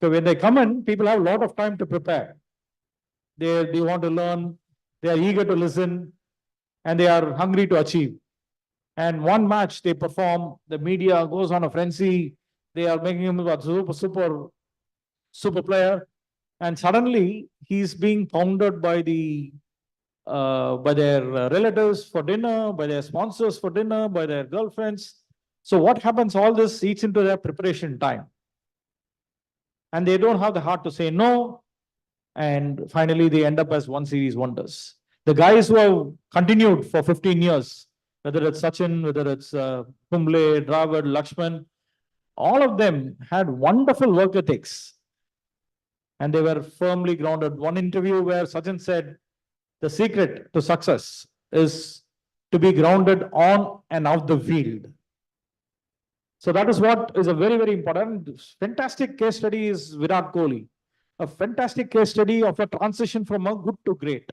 So when they come in, people have a lot of time to prepare. They want to learn, they are eager to listen, and they are hungry to achieve. And one match they perform, the media goes on a frenzy, they are making him a super player, and suddenly he's being pounded by their relatives for dinner, by their sponsors for dinner, by their girlfriends. So what happens? All this eats into their preparation time. And they don't have the heart to say no. And finally, they end up as one series wonders. The guys who have continued for 15 years, whether it's Sachin, whether it's Kumble, Dravid, Lakshman, all of them had wonderful work ethics. And they were firmly grounded. One interview where Sachin said, the secret to success is to be grounded on and off the field. So that is what is a very, very important. Fantastic case study is Virat Kohli. A fantastic case study of a transition from a good to great.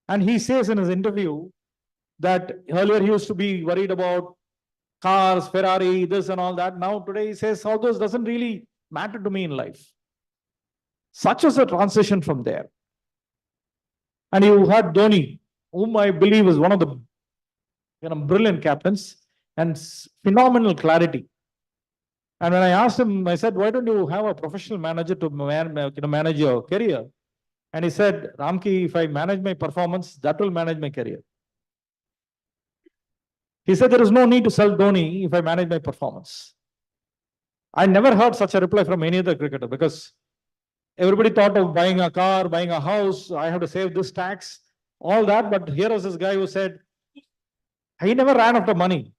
And he says in his interview that earlier he used to be worried about cars, Ferrari, this and all that. Now today he says, all those doesn't really matter to me in life. Such is a transition from there. And you had Dhoni, whom I believe is one of the brilliant captains, and phenomenal clarity. And when I asked him, I said, why don't you have a professional manager to manage your career? And he said, Ramki, if I manage my performance, that will manage my career. He said, there is no need to sell Dhoni if I manage my performance. I never heard such a reply from any other cricketer, because everybody thought of buying a car, buying a house, I have to save this tax, all that. But here was this guy who said, he never ran after money.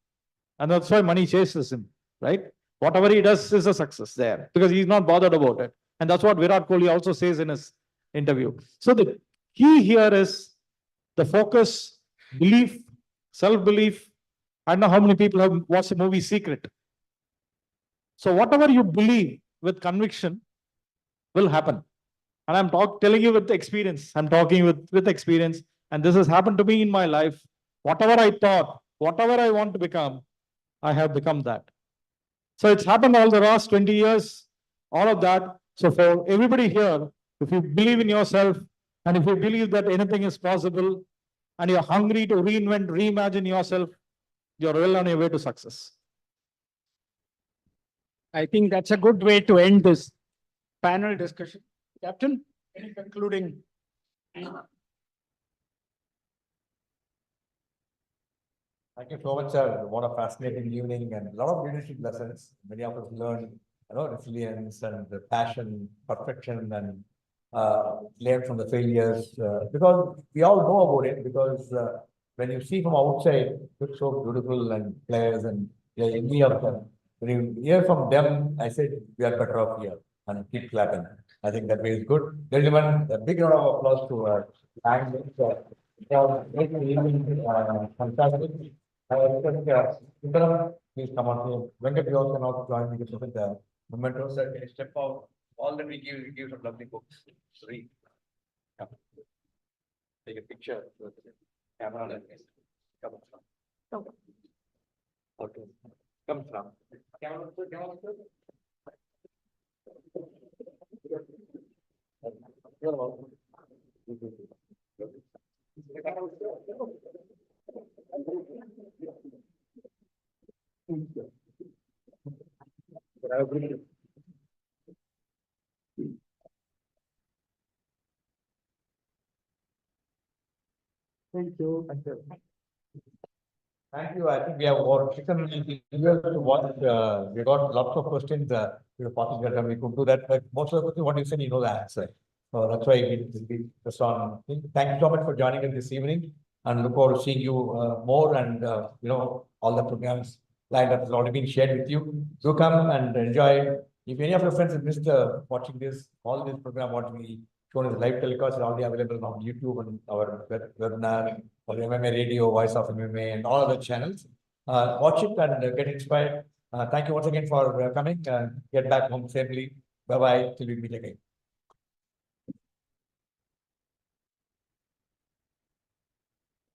And that's why money chases him, right? Whatever he does is a success there, because he's not bothered about it. And that's what Virat Kohli also says in his interview. So the key here is the focus, belief, self-belief. I don't know how many people have watched the movie Secret. So whatever you believe with conviction will happen. And I'm telling you with experience. I'm talking with experience. And this has happened to me in my life. Whatever I thought, whatever I want to become, I have become that. So it's happened all the last 20 years, all of that. So for everybody here, if you believe in yourself, and if you believe that anything is possible, and you're hungry to reinvent, reimagine yourself, you're well on your way to success. I think that's a good way to end this panel discussion. Captain, any concluding? Thank you so much, sir. What a fascinating evening and a lot of leadership lessons. Many of us learned, resilience and the passion, perfection, and learn from the failures. Because we all know about it. Because when you see from outside, it looks so beautiful and players and any of them. When you hear from them, I said we are better off here, and keep clapping. I think that way is good. Gentlemen, a big round of applause to fantastic. Please come on here. Venkat, you also now join me to present the memento. Sir, can you step out? all that we give some lovely books. Read. Come. Take a picture. Camera like this. Come from. Okay. Come from. Camera. Thank you. Thank you. Thank you. I think we have over 600 viewers to watch. We got lots of questions. We could do that, but most of the questions, what you said, you know the answer. So that's why we just on. Thank you so much for joining us this evening, and look forward to seeing you more. And all the programs lined up has already been shared with you. Do come and enjoy. If any of your friends have missed watching this, all this program, what we shown as live telecast is already available on YouTube and our webinar, or MMA Radio, Voice of MMA, and all other channels. Watch it and get inspired. Thank you once again for coming. Get back home safely. Bye bye till we meet again.